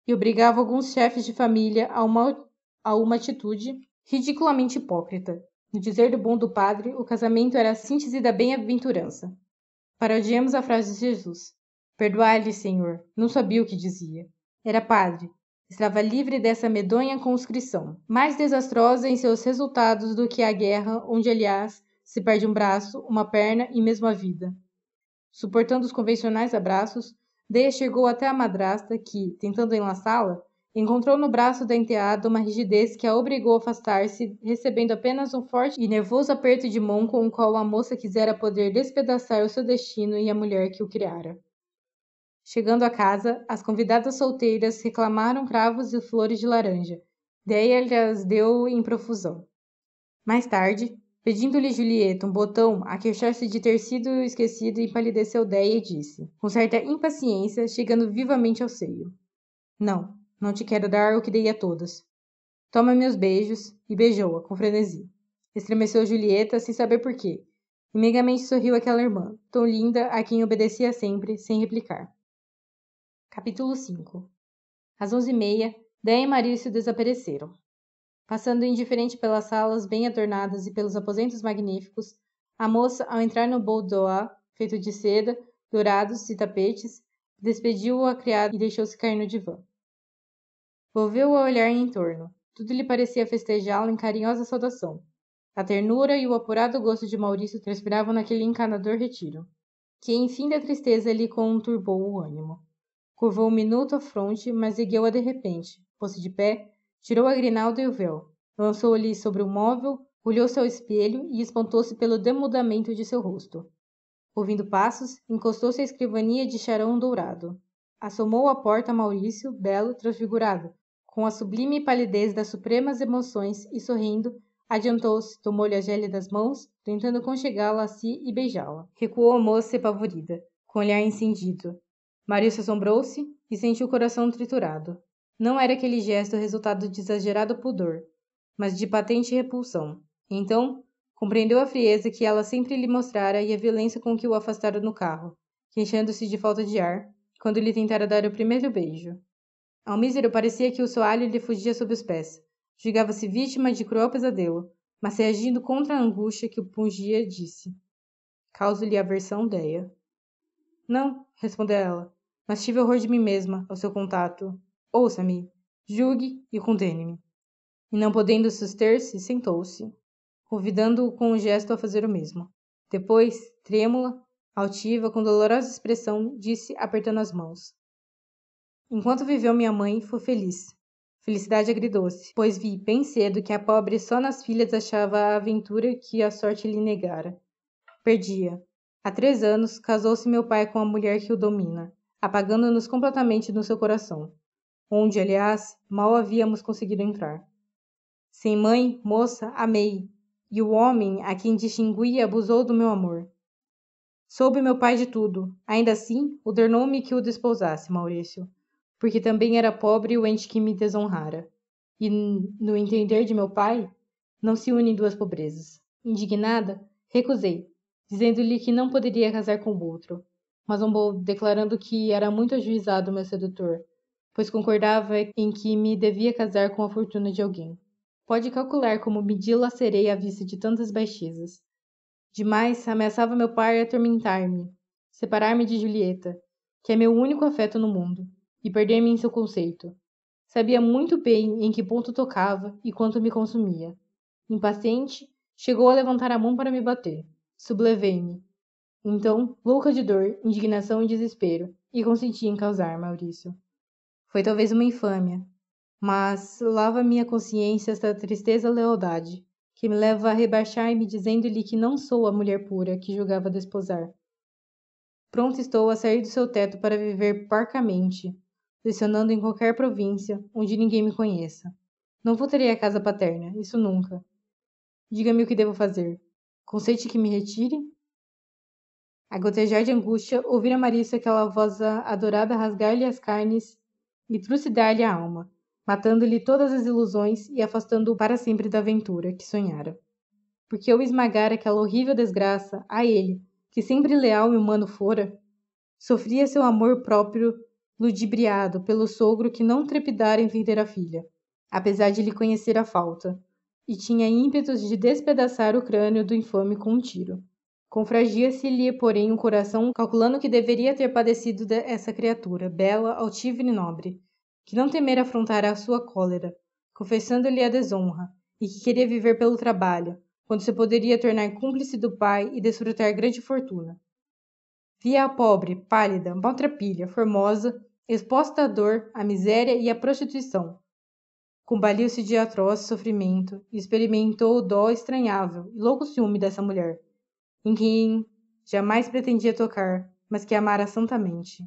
B: e obrigava alguns chefes de família a uma atitude ridiculamente hipócrita. No dizer do bom do padre, o casamento era a síntese da bem-aventurança. Parodiemos a frase de Jesus. Perdoai-lhe, Senhor. Não sabia o que dizia. Era padre. Estava livre dessa medonha conscrição, mais desastrosa em seus resultados do que a guerra, onde, aliás, se perde um braço, uma perna e mesmo a vida. Suportando os convencionais abraços, Déia chegou até a madrasta que, tentando enlaçá-la, encontrou no braço da enteada uma rigidez que a obrigou a afastar-se, recebendo apenas um forte e nervoso aperto de mão com o qual a moça quisera poder despedaçar o seu destino e a mulher que o criara. Chegando à casa, as convidadas solteiras reclamaram cravos e flores de laranja. Déia lhes deu em profusão. Mais tarde, pedindo-lhe Julieta um botão, a queixar-se de ter sido esquecido, empalideceu Déia e disse, com certa impaciência, chegando vivamente ao seio. Não te quero dar o que dei a todas. Toma meus beijos, e beijou-a, com frenesi. Estremeceu Julieta, sem saber por quê. E megamente sorriu aquela irmã, tão linda, a quem obedecia sempre, sem replicar. Capítulo 5. Às 11h30, Déia e Maurício desapareceram. Passando indiferente pelas salas bem adornadas e pelos aposentos magníficos, a moça, ao entrar no boudoir, feito de seda, dourados e tapetes, Despediu a criada e deixou-se cair no divã. Volveu a olhar em torno. Tudo lhe parecia festejá-lo em carinhosa saudação. A ternura e o apurado gosto de Maurício transpiravam naquele encanador retiro, que em fim da tristeza lhe conturbou o ânimo. Curvou um minuto a fronte, mas ergueu-a de repente, pôs-se de pé, tirou a grinalda e o véu, lançou-lhe sobre o móvel, olhou-se ao espelho e espantou-se pelo demudamento de seu rosto. Ouvindo passos, encostou-se à escrivaninha de charão dourado. Assomou à porta Maurício, belo, transfigurado, com a sublime palidez das supremas emoções e, sorrindo, adiantou-se, tomou-lhe a gélidas mãos, tentando conchegá-la a si e beijá-la. Recuou a moça apavorida, com o olhar encendido. Maurício assombrou-se e sentiu o coração triturado. Não era aquele gesto resultado de exagerado pudor, mas de patente repulsão. Então, compreendeu a frieza que ela sempre lhe mostrara e a violência com que o afastara no carro, queixando-se de falta de ar, quando lhe tentara dar o primeiro beijo. Ao mísero parecia que o soalho lhe fugia sob os pés. Julgava-se vítima de cruel pesadelo, mas reagindo contra a angústia que o pungia, disse: Causo-lhe aversão, Déia. Não, respondeu ela, mas tive horror de mim mesma, ao seu contato. Ouça-me, julgue e condene-me. E não podendo suster-se, sentou-se, convidando-o com um gesto a fazer o mesmo. Depois, trêmula, altiva, com dolorosa expressão, disse, apertando as mãos: Enquanto viveu minha mãe, fui feliz. Felicidade agridoce, pois vi, bem cedo, que a pobre só nas filhas achava a aventura que a sorte lhe negara. Perdia. Há 3 anos, casou-se meu pai com a mulher que o domina, apagando-nos completamente no seu coração, onde, aliás, mal havíamos conseguido entrar. Sem mãe, moça, amei, e o homem a quem distingui abusou do meu amor. Soube meu pai de tudo, ainda assim, ordenou-me que o desposasse, Maurício, porque também era pobre o ente que me desonrara. E, no entender de meu pai, não se unem 2 pobrezas. Indignada, recusei, dizendo-lhe que não poderia casar com o outro, mas zombou, declarando que era muito ajuizado meu sedutor, pois concordava em que me devia casar com a fortuna de alguém. Pode calcular como me dilacerei à vista de tantas baixezas. Demais, ameaçava meu pai atormentar-me, separar-me de Julieta, que é meu único afeto no mundo, e perder-me em seu conceito. Sabia muito bem em que ponto tocava e quanto me consumia. Impaciente, chegou a levantar a mão para me bater. Sublevei-me. Então, louca de dor, indignação e desespero, e consenti em causar, Maurício. Foi talvez uma infâmia, mas lava minha consciência esta tristeza lealdade, que me leva a rebaixar-me dizendo-lhe que não sou a mulher pura que julgava desposar. Pronto estou a sair do seu teto para viver parcamente, lecionando em qualquer província, onde ninguém me conheça. Não voltarei à casa paterna, isso nunca. Diga-me o que devo fazer. Consente que me retire? A gotejar de angústia, ouvira Marissa aquela voz adorada rasgar-lhe as carnes e trucidar-lhe a alma, matando-lhe todas as ilusões e afastando-o para sempre da aventura que sonhara. Porque eu esmagara aquela horrível desgraça, a ele, que sempre leal e humano fora, sofria seu amor próprio ludibriado pelo sogro que não trepidara em vender a filha, apesar de lhe conhecer a falta, e tinha ímpetos de despedaçar o crânio do infame com um tiro. Confragia-se-lhe, porém, o coração, calculando que deveria ter padecido essa criatura, bela, altiva e nobre, que não temera afrontar a sua cólera, confessando-lhe a desonra, e que queria viver pelo trabalho, quando se poderia tornar cúmplice do pai e desfrutar grande fortuna. Via a pobre, pálida, maltrapilha, formosa, exposta à dor, à miséria e à prostituição. Combaliu-se de atroz sofrimento e experimentou o dó estranhável e louco ciúme dessa mulher, em quem jamais pretendia tocar, mas que amara santamente.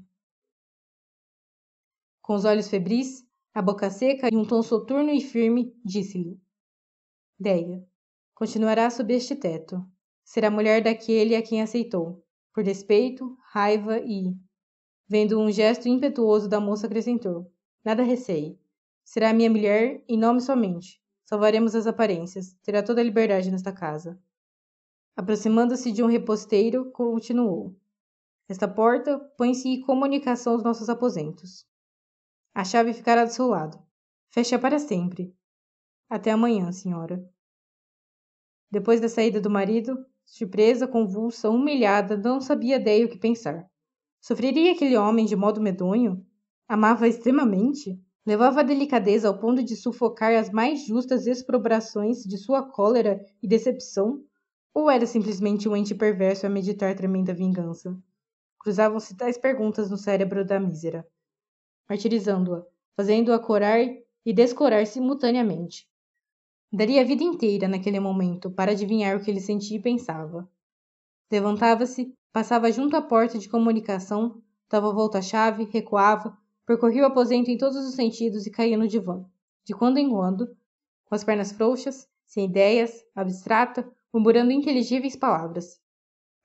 B: Com os olhos febris, a boca seca e um tom soturno e firme, disse-lhe: Déia, continuará sob este teto. Será mulher daquele a quem aceitou, por despeito, raiva e, vendo um gesto impetuoso da moça, acrescentou: Nada receie. Será minha mulher em nome somente. Salvaremos as aparências. Terá toda a liberdade nesta casa. Aproximando-se de um reposteiro, continuou: Esta porta põe-se em comunicação aos nossos aposentos. A chave ficará do seu lado. Feche-a para sempre. Até amanhã, senhora. Depois da saída do marido, surpresa, convulsa, humilhada, não sabia Déia o que pensar. Sofreria aquele homem de modo medonho? Amava extremamente? Levava a delicadeza ao ponto de sufocar as mais justas exprobrações de sua cólera e decepção? Ou era simplesmente um ente perverso a meditar tremenda vingança? Cruzavam-se tais perguntas no cérebro da mísera, martirizando-a, fazendo-a corar e descorar simultaneamente. Daria a vida inteira naquele momento para adivinhar o que ele sentia e pensava. Levantava-se, passava junto à porta de comunicação, dava volta à chave, recuava, percorria o aposento em todos os sentidos e caía no divã. De quando em quando, com as pernas frouxas, sem ideias, abstrata, murmurando inteligíveis palavras.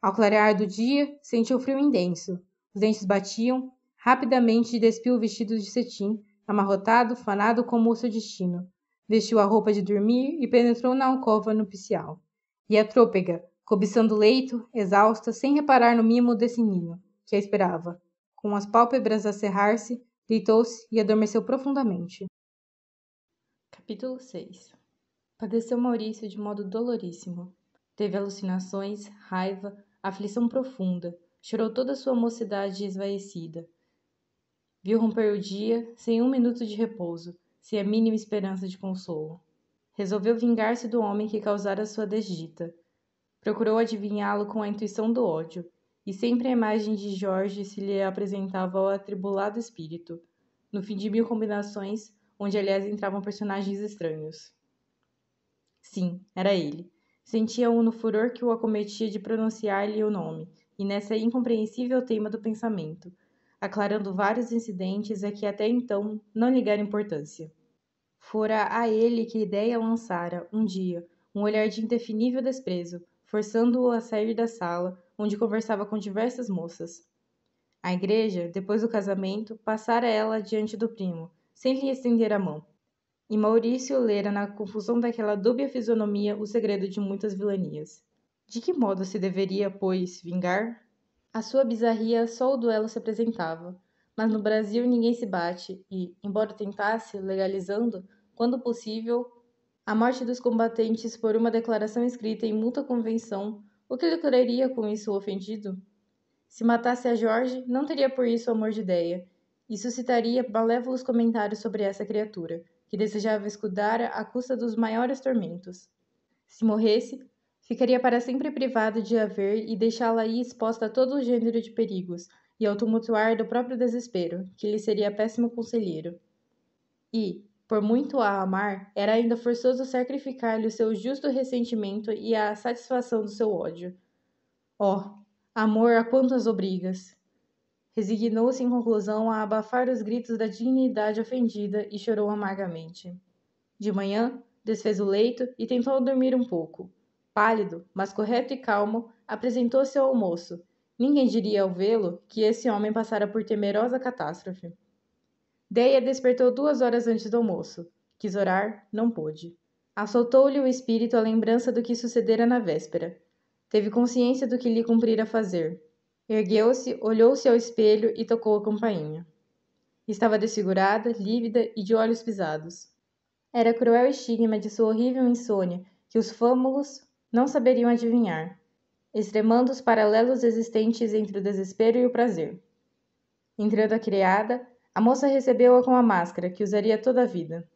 B: Ao clarear do dia, sentiu frio intenso. Os dentes batiam, rapidamente despiu o vestido de cetim, amarrotado, fanado como o seu destino. Vestiu a roupa de dormir e penetrou na alcova nupcial. E a trôpega, cobiçando o leito, exausta, sem reparar no mimo desse ninho, que a esperava. Com as pálpebras a cerrar-se, deitou-se e adormeceu profundamente. Capítulo 6. Padeceu Maurício de modo doloríssimo. Teve alucinações, raiva, aflição profunda. Chorou toda a sua mocidade esvaecida. Viu romper o dia, sem um minuto de repouso, sem a mínima esperança de consolo. Resolveu vingar-se do homem que causara sua desdita. Procurou adivinhá-lo com a intuição do ódio, e sempre a imagem de Jorge se lhe apresentava ao atribulado espírito, no fim de 1000 combinações, onde aliás entravam personagens estranhos. Sim, era ele. Sentia-o no furor que o acometia de pronunciar-lhe o nome, e nessa incompreensível teima do pensamento, aclarando vários incidentes a que até então não ligara importância. Fora a ele que ideia lançara, um dia, um olhar de indefinível desprezo, forçando-o a sair da sala, onde conversava com diversas moças. A igreja, depois do casamento, passara ela diante do primo, sem lhe estender a mão. E Maurício lera na confusão daquela dúbia fisionomia o segredo de muitas vilanias. De que modo se deveria, pois, vingar? A sua bizarria só o duelo se apresentava, mas no Brasil ninguém se bate e, embora tentasse, legalizando, quando possível, a morte dos combatentes por uma declaração escrita em mútua convenção, o que lucraria com isso o ofendido? Se matasse a Jorge, não teria por isso amor de ideia, e suscitaria malévolos comentários sobre essa criatura, que desejava escudar à custa dos maiores tormentos. Se morresse, ficaria para sempre privado de a ver e deixá-la aí exposta a todo o gênero de perigos e ao tumultuar do próprio desespero, que lhe seria péssimo conselheiro. E, por muito a amar, era ainda forçoso sacrificar-lhe o seu justo ressentimento e a satisfação do seu ódio. Oh, amor a quantas obrigas! Resignou-se em conclusão a abafar os gritos da dignidade ofendida e chorou amargamente. De manhã, desfez o leito e tentou dormir um pouco. Pálido, mas correto e calmo, apresentou-se ao almoço. Ninguém diria ao vê-lo que esse homem passara por temerosa catástrofe. Deia despertou 2 horas antes do almoço. Quis orar, não pôde. Assaltou-lhe o espírito a lembrança do que sucedera na véspera. Teve consciência do que lhe cumprira fazer. Ergueu-se, olhou-se ao espelho e tocou a campainha. Estava desfigurada, lívida e de olhos pisados. Era cruel estigma de sua horrível insônia que os fâmulos não saberiam adivinhar, extremando os paralelos existentes entre o desespero e o prazer. Entrando a criada, a moça recebeu-a com a máscara, que usaria toda a vida.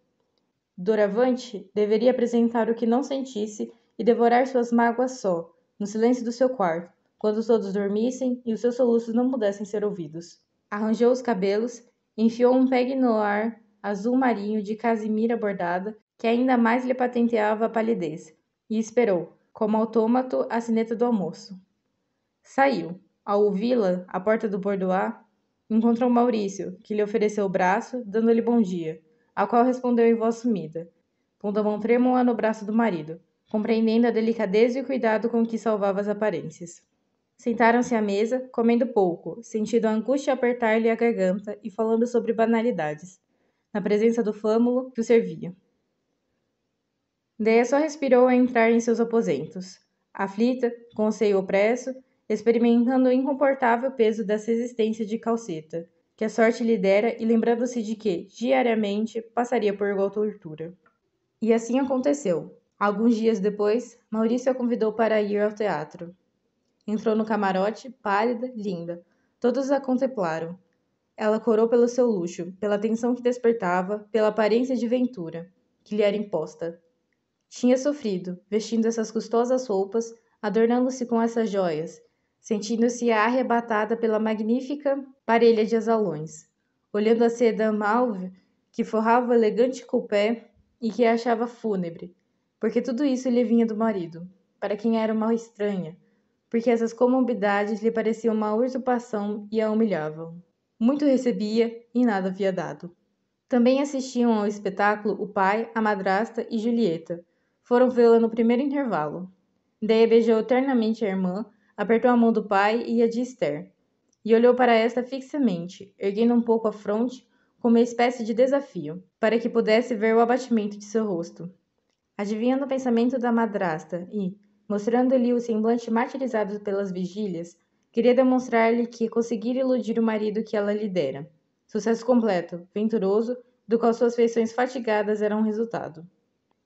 B: Doravante, deveria apresentar o que não sentisse e devorar suas mágoas só, no silêncio do seu quarto, quando todos dormissem e os seus soluços não pudessem ser ouvidos. Arranjou os cabelos, enfiou um pegue no ar azul marinho de casimira bordada, que ainda mais lhe patenteava a palidez, e esperou, como autômato, a sineta do almoço. Saiu. Ao ouvi-la, à porta do boudoir, encontrou Maurício, que lhe ofereceu o braço, dando-lhe bom dia, ao qual respondeu em voz sumida, pondo a mão trêmula no braço do marido, compreendendo a delicadeza e o cuidado com que salvava as aparências. Sentaram-se à mesa, comendo pouco, sentindo a angústia apertar-lhe a garganta e falando sobre banalidades, na presença do fâmulo que o servia. Deia só respirou a entrar em seus aposentos, aflita, com o seio opresso, experimentando o incomportável peso dessa existência de calceta, que a sorte lhe dera e lembrando-se de que, diariamente, passaria por igual tortura. E assim aconteceu. Alguns dias depois, Maurício a convidou para ir ao teatro. Entrou no camarote, pálida, linda, Todos a contemplaram. Ela corou pelo seu luxo, pela atenção que despertava, pela aparência de ventura que lhe era imposta. Tinha sofrido, vestindo essas custosas roupas, adornando-se com essas joias, sentindo-se arrebatada pela magnífica parelha de azalões, olhando a seda mauve que forrava o elegante coupé e que a achava fúnebre, porque tudo isso lhe vinha do marido, para quem era uma estranha, porque essas comodidades lhe pareciam uma usurpação e a humilhavam. Muito recebia e nada havia dado. Também assistiam ao espetáculo o pai, a madrasta e Julieta. Foram vê-la no primeiro intervalo. Déia beijou ternamente a irmã, apertou a mão do pai e a de Esther, e olhou para esta fixamente, erguendo um pouco a fronte, como uma espécie de desafio, para que pudesse ver o abatimento de seu rosto. Adivinhando o pensamento da madrasta e, mostrando-lhe o semblante martirizado pelas vigílias, queria demonstrar-lhe que conseguira iludir o marido que ela lhe dera. Sucesso completo, venturoso, do qual suas feições fatigadas eram resultado.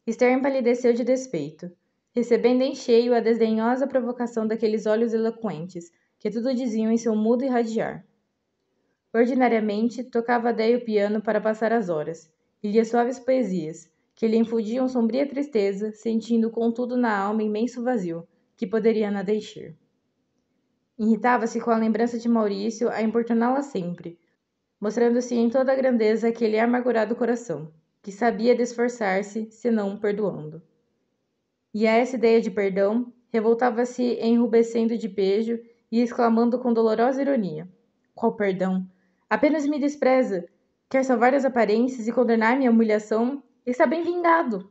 B: Esther empalideceu de despeito, recebendo em cheio a desdenhosa provocação daqueles olhos eloquentes, que tudo diziam em seu mudo irradiar. Ordinariamente, tocava Déia o piano para passar as horas, e lia suaves poesias, que lhe infundiam sombria tristeza, sentindo contudo na alma imenso vazio, que poderia nada encher. Irritava-se com a lembrança de Maurício a importuná-la sempre, mostrando-se em toda a grandeza aquele amargurado coração, que sabia de esforçar-se, senão perdoando. E a essa ideia de perdão, revoltava-se enrubescendo de pejo e exclamando com dolorosa ironia: qual perdão? Apenas me despreza, quer salvar as aparências e condenar-me à humilhação, está bem vingado.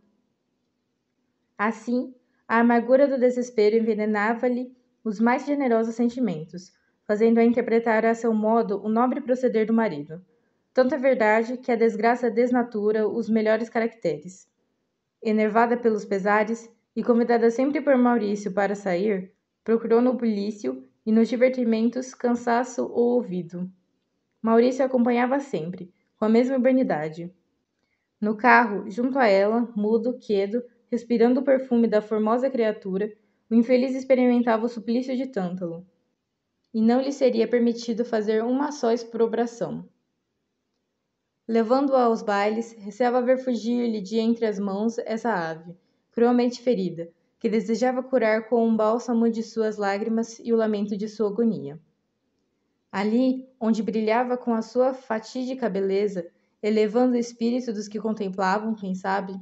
B: Assim, a amargura do desespero envenenava-lhe os mais generosos sentimentos, fazendo-a interpretar a seu modo o nobre proceder do marido. Tanto é verdade que a desgraça desnatura os melhores caracteres. Enervada pelos pesares e convidada sempre por Maurício para sair, procurou no bulício e nos divertimentos cansaço ou ouvido. Maurício a acompanhava sempre, com a mesma urbanidade. No carro, junto a ela, mudo, quedo, respirando o perfume da formosa criatura, o infeliz experimentava o suplício de Tântalo, e não lhe seria permitido fazer uma só exprobração. Levando-a aos bailes, receava ver fugir-lhe de entre as mãos essa ave, cruelmente ferida, que desejava curar com um bálsamo de suas lágrimas e o lamento de sua agonia. Ali, onde brilhava com a sua fatídica beleza, elevando o espírito dos que contemplavam, quem sabe,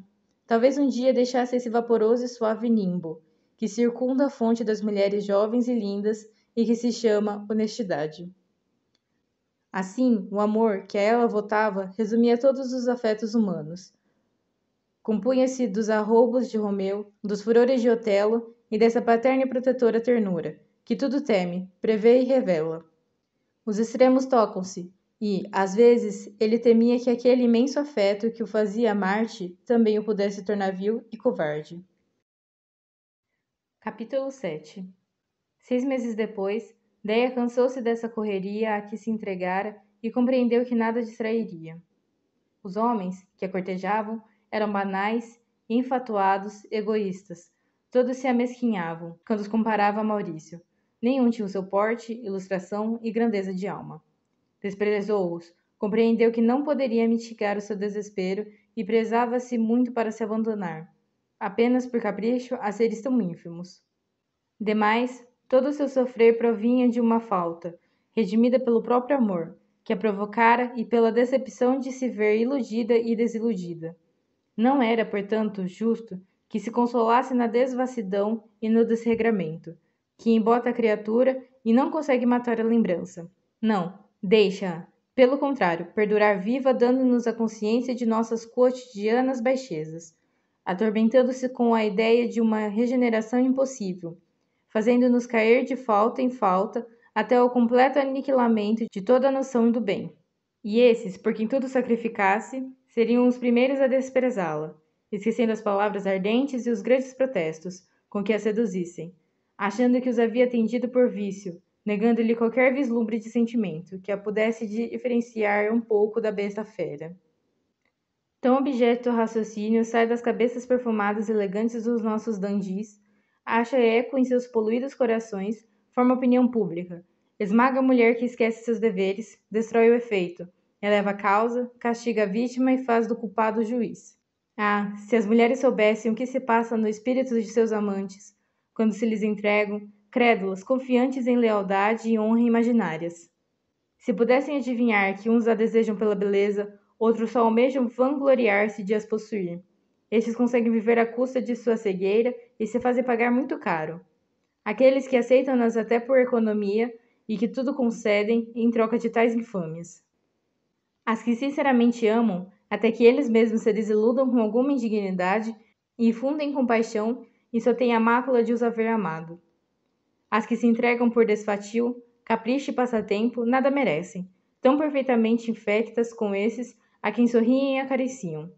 B: talvez um dia deixasse esse vaporoso e suave nimbo, que circunda a fonte das mulheres jovens e lindas e que se chama honestidade. Assim, o amor que a ela votava resumia todos os afetos humanos. Compunha-se dos arroubos de Romeu, dos furores de Otelo e dessa paterna e protetora ternura, que tudo teme, prevê e revela. Os extremos tocam-se, e, às vezes, ele temia que aquele imenso afeto que o fazia Marte também o pudesse tornar vil e covarde. Capítulo 7. 6 meses depois, Déia cansou-se dessa correria a que se entregara e compreendeu que nada distrairia. Os homens, que a cortejavam, eram banais, enfatuados, egoístas. Todos se amesquinhavam, quando os comparava a Maurício. Nenhum tinha o seu porte, ilustração e grandeza de alma. Desprezou-os, compreendeu que não poderia mitigar o seu desespero e prezava-se muito para se abandonar, apenas por capricho a seres tão ínfimos. Demais, todo o seu sofrer provinha de uma falta, redimida pelo próprio amor, que a provocara e pela decepção de se ver iludida e desiludida. Não era, portanto, justo que se consolasse na devassidão e no desregramento, que embota a criatura e não consegue matar a lembrança. Não, deixa-a, pelo contrário, perdurar viva, dando-nos a consciência de nossas cotidianas baixezas, atormentando-se com a ideia de uma regeneração impossível, fazendo-nos cair de falta em falta até o completo aniquilamento de toda a noção do bem. E esses, por quem tudo sacrificasse, seriam os primeiros a desprezá-la, esquecendo as palavras ardentes e os grandes protestos com que a seduzissem, achando que os havia atendido por vício, negando-lhe qualquer vislumbre de sentimento que a pudesse diferenciar um pouco da besta fera. Tão objeto raciocínio sai das cabeças perfumadas e elegantes dos nossos dandys, acha eco em seus poluídos corações, forma opinião pública, Esmaga a mulher que esquece seus deveres, destrói o efeito, eleva a causa, castiga a vítima e faz do culpado o juiz. Ah, se as mulheres soubessem o que se passa no espírito de seus amantes, quando se lhes entregam, crédulas, confiantes em lealdade e honra imaginárias. Se pudessem adivinhar que uns a desejam pela beleza, outros só almejam vangloriar-se de as possuir. Estes conseguem viver à custa de sua cegueira e se fazem pagar muito caro. Aqueles que aceitam-nas até por economia e que tudo concedem em troca de tais infâmias. As que sinceramente amam, até que eles mesmos se desiludam com alguma indignidade e fundem compaixão e só têm a mácula de os haver amado. As que se entregam por desfatio, capricho e passatempo, nada merecem, tão perfeitamente infectas com esses a quem sorriem e acariciam.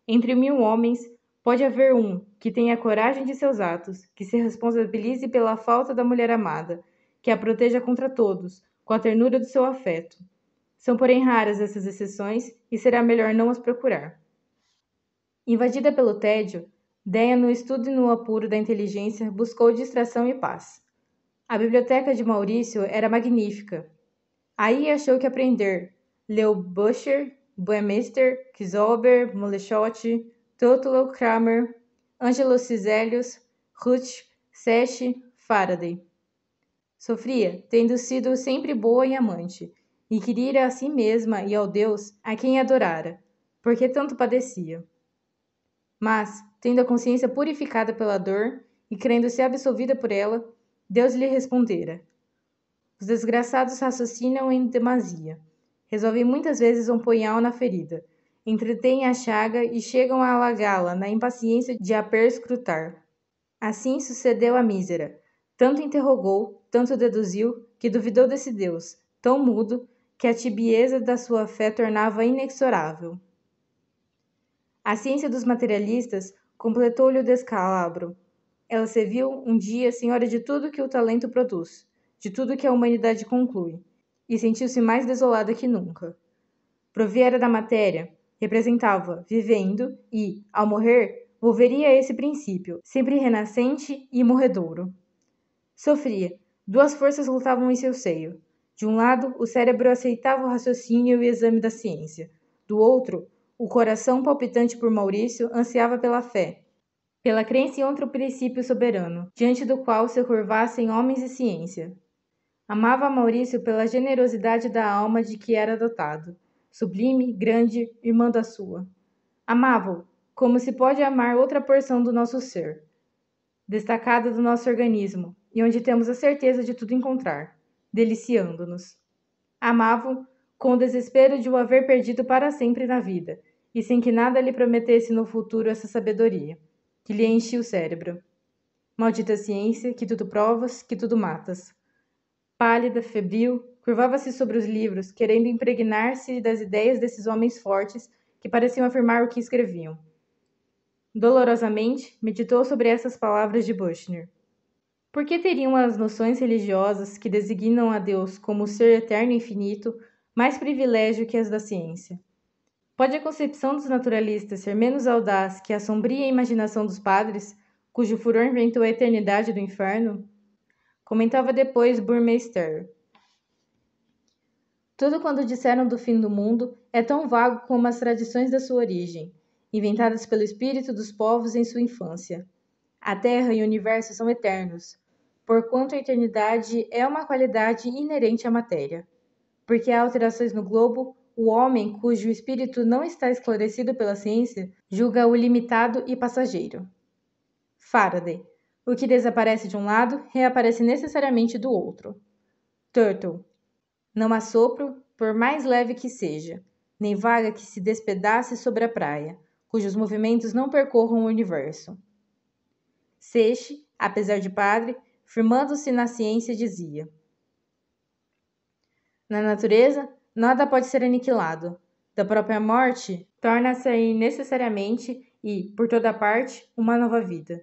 B: Entre 1000 homens, pode haver um que tenha a coragem de seus atos, que se responsabilize pela falta da mulher amada, que a proteja contra todos, com a ternura do seu afeto. São, porém, raras essas exceções e será melhor não as procurar. Invadida pelo tédio, Déia, no estudo e no apuro da inteligência, buscou distração e paz. A biblioteca de Maurício era magnífica. Aí achou que aprender. Leu Buscher, Buemeister, Kieselber, Moleschott, Totolo, Kramer, Ângelo Ciselius, Ruth, Seche, Faraday. Sofria, tendo sido sempre boa e amante, e queria ir a si mesma e ao Deus a quem adorara, porque tanto padecia. Mas, tendo a consciência purificada pela dor e crendo-se absolvida por ela, Deus lhe respondera. Os desgraçados raciocinam em demasia. Resolvem muitas vezes um punhal na ferida, entretêm a chaga e chegam a alagá-la na impaciência de a perscrutar. Assim sucedeu a mísera. Tanto interrogou, tanto deduziu, que duvidou desse Deus, tão mudo, que a tibieza da sua fé tornava inexorável. A ciência dos materialistas completou-lhe o descalabro. Ela se viu, um dia, senhora de tudo que o talento produz, de tudo que a humanidade conclui, e sentiu-se mais desolada que nunca. Proviera da matéria, representava, vivendo, e, ao morrer, volveria a esse princípio, sempre renascente e morredouro. Sofria. Duas forças lutavam em seu seio. De um lado, o cérebro aceitava o raciocínio e o exame da ciência. Do outro, o coração palpitante por Maurício ansiava pela fé, pela crença em outro princípio soberano, diante do qual se curvassem homens e ciência. Amava Maurício pela generosidade da alma de que era dotado, sublime, grande, irmã da sua. Amava-o, como se pode amar outra porção do nosso ser, destacada do nosso organismo, e onde temos a certeza de tudo encontrar, deliciando-nos. Amava-o com o desespero de o haver perdido para sempre na vida, e sem que nada lhe prometesse no futuro essa sabedoria, que lhe enchia o cérebro. Maldita ciência, que tudo provas, que tudo matas. Pálida, febril, curvava-se sobre os livros, querendo impregnar-se das ideias desses homens fortes que pareciam afirmar o que escreviam. Dolorosamente, meditou sobre essas palavras de Büchner. Por que teriam as noções religiosas que designam a Deus como o ser eterno e infinito mais privilégio que as da ciência? Pode a concepção dos naturalistas ser menos audaz que a sombria imaginação dos padres, cujo furor inventou a eternidade do inferno? Comentava depois Burmeister. Tudo quanto disseram do fim do mundo é tão vago como as tradições da sua origem, inventadas pelo espírito dos povos em sua infância. A Terra e o Universo são eternos, porquanto a eternidade é uma qualidade inerente à matéria. Porque há alterações no globo, o homem, cujo espírito não está esclarecido pela ciência, julga-o limitado e passageiro. Faraday. O que desaparece de um lado, reaparece necessariamente do outro. Turtle. Não há sopro, por mais leve que seja, nem vaga que se despedace sobre a praia, cujos movimentos não percorram o universo. Seche, apesar de padre, firmando-se na ciência, dizia: na natureza, nada pode ser aniquilado. Da própria morte, torna-se necessariamente e, por toda parte, uma nova vida.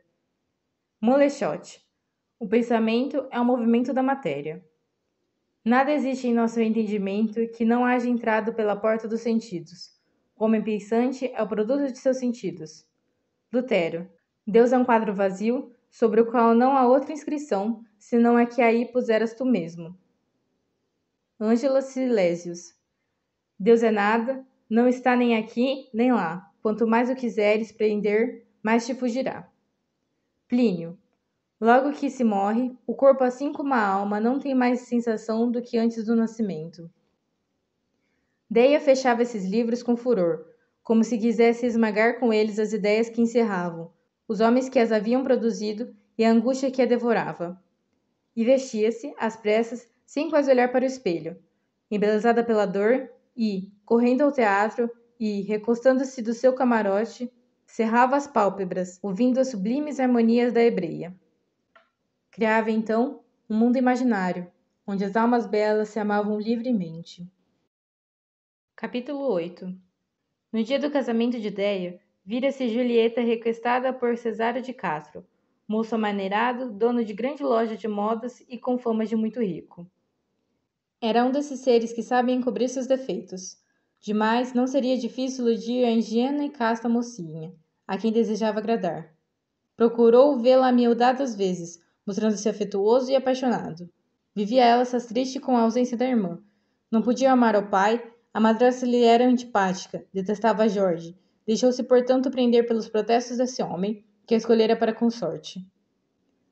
B: Moleschott. O pensamento é o movimento da matéria. Nada existe em nosso entendimento que não haja entrado pela porta dos sentidos. O homem pensante é o produto de seus sentidos. Lutero. Deus é um quadro vazio, sobre o qual não há outra inscrição, senão a que aí puseras tu mesmo. Ângela Silesius. Deus é nada, não está nem aqui, nem lá. Quanto mais o quiseres prender, mais te fugirá. Plínio. Logo que se morre, o corpo, assim como a alma, não tem mais sensação do que antes do nascimento. Deia fechava esses livros com furor, como se quisesse esmagar com eles as ideias que encerravam, os homens que as haviam produzido e a angústia que a devorava. E vestia-se, às pressas, sem quase olhar para o espelho, embelezada pela dor, e, correndo ao teatro, e, recostando-se do seu camarote, cerrava as pálpebras, ouvindo as sublimes harmonias da hebreia. Criava, então, um mundo imaginário, onde as almas belas se amavam livremente. Capítulo 8. No dia do casamento de Deia, vira-se Julieta requestada por Cesário de Castro, moço amaneirado, dono de grande loja de modas e com fama de muito rico. Era um desses seres que sabem encobrir seus defeitos. Demais, não seria difícil iludir a ingênua e casta mocinha, a quem desejava agradar. Procurou vê-la amiudadas vezes, mostrando-se afetuoso e apaixonado. Vivia ela-se triste com a ausência da irmã. Não podia amar ao pai, a madrasta lhe era antipática, detestava Jorge. Deixou-se, portanto, prender pelos protestos desse homem, que a escolhera para consorte.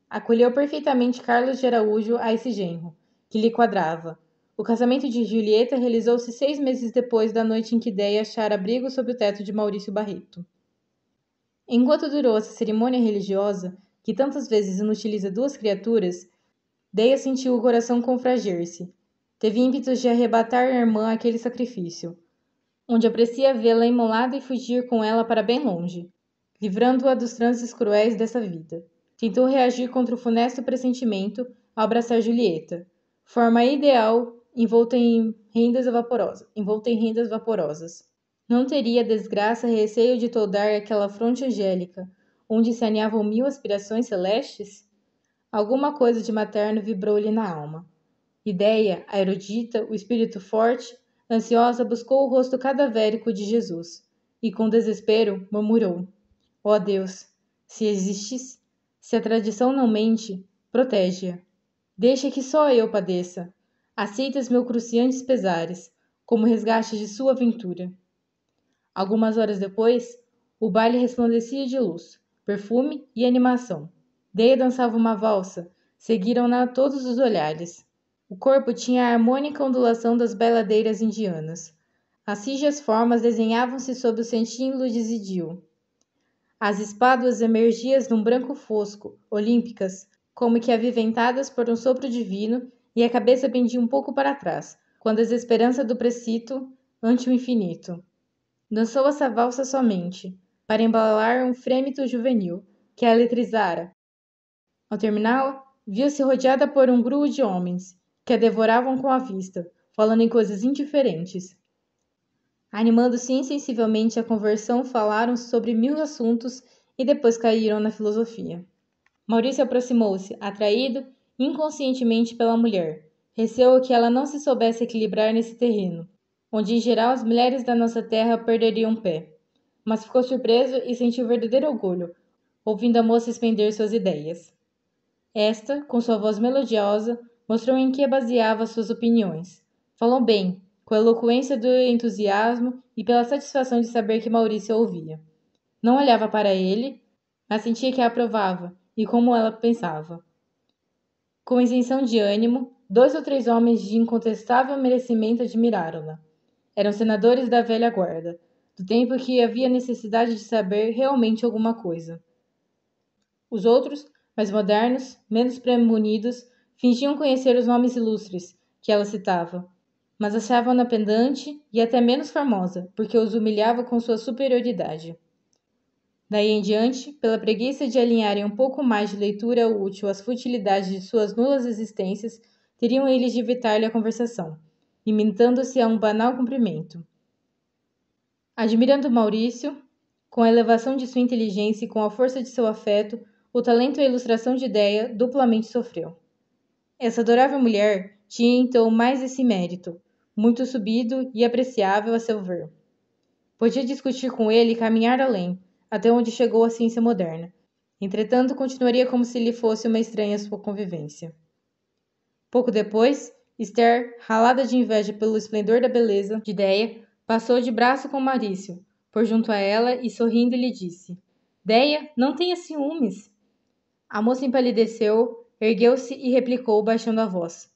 B: Acolheu perfeitamente Carlos de Araújo a esse genro, que lhe quadrava. O casamento de Julieta realizou-se 6 meses depois da noite em que Deia achara abrigo sob o teto de Maurício Barreto. Enquanto durou essa cerimônia religiosa, que tantas vezes inutiliza 2 criaturas, Deia sentiu o coração confranger-se. Teve ímpetos de arrebatar à irmã aquele sacrifício, onde aprecia vê-la imolada e fugir com ela para bem longe, livrando-a dos transes cruéis dessa vida. Tentou reagir contra o funesto pressentimento ao abraçar Julieta, forma ideal envolta em rendas vaporosas. Não teria desgraça receio de toldar aquela fronte angélica, onde se aninhavam 1000 aspirações celestes? Alguma coisa de materno vibrou-lhe na alma. Ideia, a erudita, o espírito forte, ansiosa, buscou o rosto cadavérico de Jesus, e com desespero murmurou: ó Deus, se existes, se a tradição não mente, protege-a. Deixa que só eu padeça. Aceitas meus cruciantes pesares, como resgate de sua ventura. Algumas horas depois, o baile resplandecia de luz, perfume e animação. Deia dançava uma valsa, seguiram-na todos os olhares. O corpo tinha a harmônica ondulação das bailadeiras indianas. As rijas formas desenhavam-se sob o cetim luzidio. As espáduas emergiam num branco fosco, olímpicas, como que aviventadas por um sopro divino, e a cabeça pendia um pouco para trás, com a desesperança do precito ante o infinito. Dançou essa valsa somente, para embalar um frêmito juvenil, que a eletrizara. Ao terminá-la, viu-se rodeada por um grupo de homens, que a devoravam com a vista, falando em coisas indiferentes. Animando-se insensivelmente a conversão, falaram sobre 1000 assuntos e depois caíram na filosofia. Maurício aproximou-se, atraído inconscientemente pela mulher. Receou que ela não se soubesse equilibrar nesse terreno, onde em geral as mulheres da nossa terra perderiam pé. Mas ficou surpreso e sentiu verdadeiro orgulho, ouvindo a moça expender suas ideias. Esta, com sua voz melodiosa, mostrou em que baseava suas opiniões. Falou bem, com a eloquência do entusiasmo e pela satisfação de saber que Maurício a ouvia. Não olhava para ele, mas sentia que a aprovava e como ela pensava. Com isenção de ânimo, 2 ou 3 homens de incontestável merecimento admiraram-na. Eram senadores da velha guarda, do tempo que havia necessidade de saber realmente alguma coisa. Os outros, mais modernos, menos premunidos, fingiam conhecer os nomes ilustres que ela citava, mas achavam-na pedante e até menos formosa, porque os humilhava com sua superioridade. Daí em diante, pela preguiça de alinharem um pouco mais de leitura útil às futilidades de suas nulas existências, teriam eles de evitar-lhe a conversação, limitando-se a um banal cumprimento. Admirando Maurício, com a elevação de sua inteligência e com a força de seu afeto, o talento e a ilustração de Deia duplamente sofreu. Essa adorável mulher tinha então mais esse mérito, muito subido e apreciável a seu ver. Podia discutir com ele e caminhar além, até onde chegou a ciência moderna. Entretanto, continuaria como se lhe fosse uma estranha sua convivência. Pouco depois, Esther, ralada de inveja pelo esplendor da beleza de Déia, passou de braço com Maurício, por junto a ela e sorrindo lhe disse: Déia, não tenha ciúmes. A moça empalideceu, ergueu-se e replicou, baixando a voz: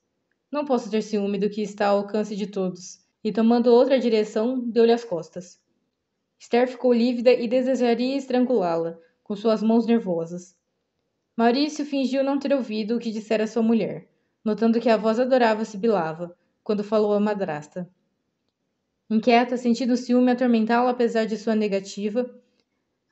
B: Não posso ter ciúme do que está ao alcance de todos. E tomando outra direção, deu-lhe as costas. Esther ficou lívida e desejaria estrangulá-la, com suas mãos nervosas. Maurício fingiu não ter ouvido o que dissera sua mulher, notando que a voz adorável sibilava, quando falou à madrasta. Inquieta, sentindo o ciúme atormentá-la apesar de sua negativa,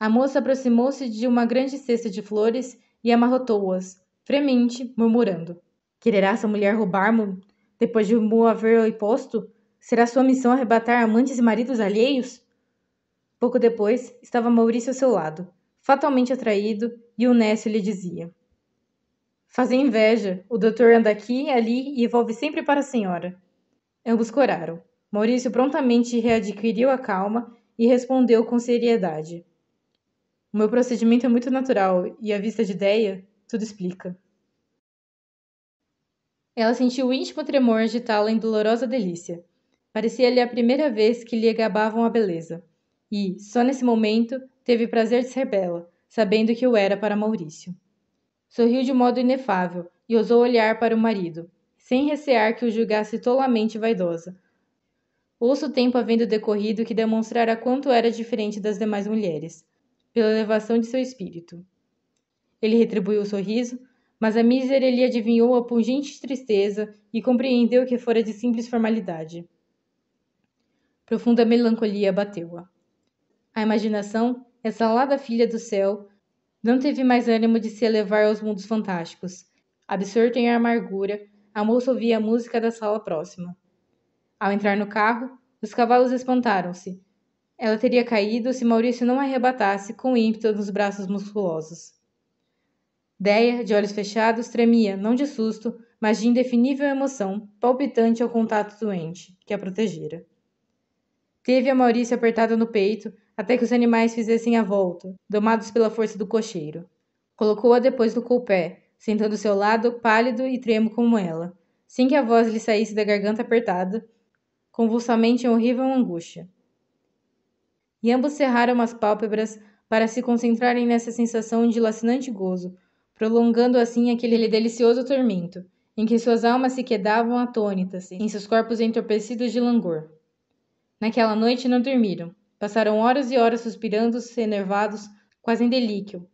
B: a moça aproximou-se de uma grande cesta de flores e amarrotou-as, fremente, murmurando. Quererá essa mulher roubar-mo, depois de mo haver posto? Será sua missão arrebatar amantes e maridos alheios? Pouco depois, estava Maurício ao seu lado, fatalmente atraído, e o Nécio lhe dizia: Fazem inveja, o doutor anda aqui e ali e volve sempre para a senhora. Ambos coraram. Maurício prontamente readquiriu a calma e respondeu com seriedade: O meu procedimento é muito natural e, à vista de Déia, tudo explica. Ela sentiu o íntimo tremor agitá-la em dolorosa delícia. Parecia-lhe a primeira vez que lhe gabavam a beleza. E, só nesse momento, teve prazer de ser bela, sabendo que o era para Maurício. Sorriu de modo inefável e ousou olhar para o marido, sem recear que o julgasse tolamente vaidosa. Ouço o tempo havendo decorrido que demonstrara quanto era diferente das demais mulheres, pela elevação de seu espírito. Ele retribuiu o sorriso, mas a mísera lhe adivinhou a pungente tristeza e compreendeu que fora de simples formalidade. Profunda melancolia abateu-a. A imaginação, essa alada filha do céu, não teve mais ânimo de se elevar aos mundos fantásticos. Absorta em amargura, a moça ouvia a música da sala próxima. Ao entrar no carro, os cavalos espantaram-se. Ela teria caído se Maurício não a arrebatasse com ímpeto nos braços musculosos. Déia, de olhos fechados, tremia, não de susto, mas de indefinível emoção, palpitante ao contato doente, que a protegera. Teve a Maurício apertada no peito, até que os animais fizessem a volta, domados pela força do cocheiro. Colocou-a depois no coupé, sentando ao seu lado, pálido e tremo como ela, sem que a voz lhe saísse da garganta apertada, convulsamente em horrível angústia. E ambos cerraram as pálpebras para se concentrarem nessa sensação de lacinante gozo, prolongando assim aquele delicioso tormento, em que suas almas se quedavam atônitas, em seus corpos entorpecidos de langor. Naquela noite não dormiram. Passaram horas e horas suspirando, enervados, quase em delíquio,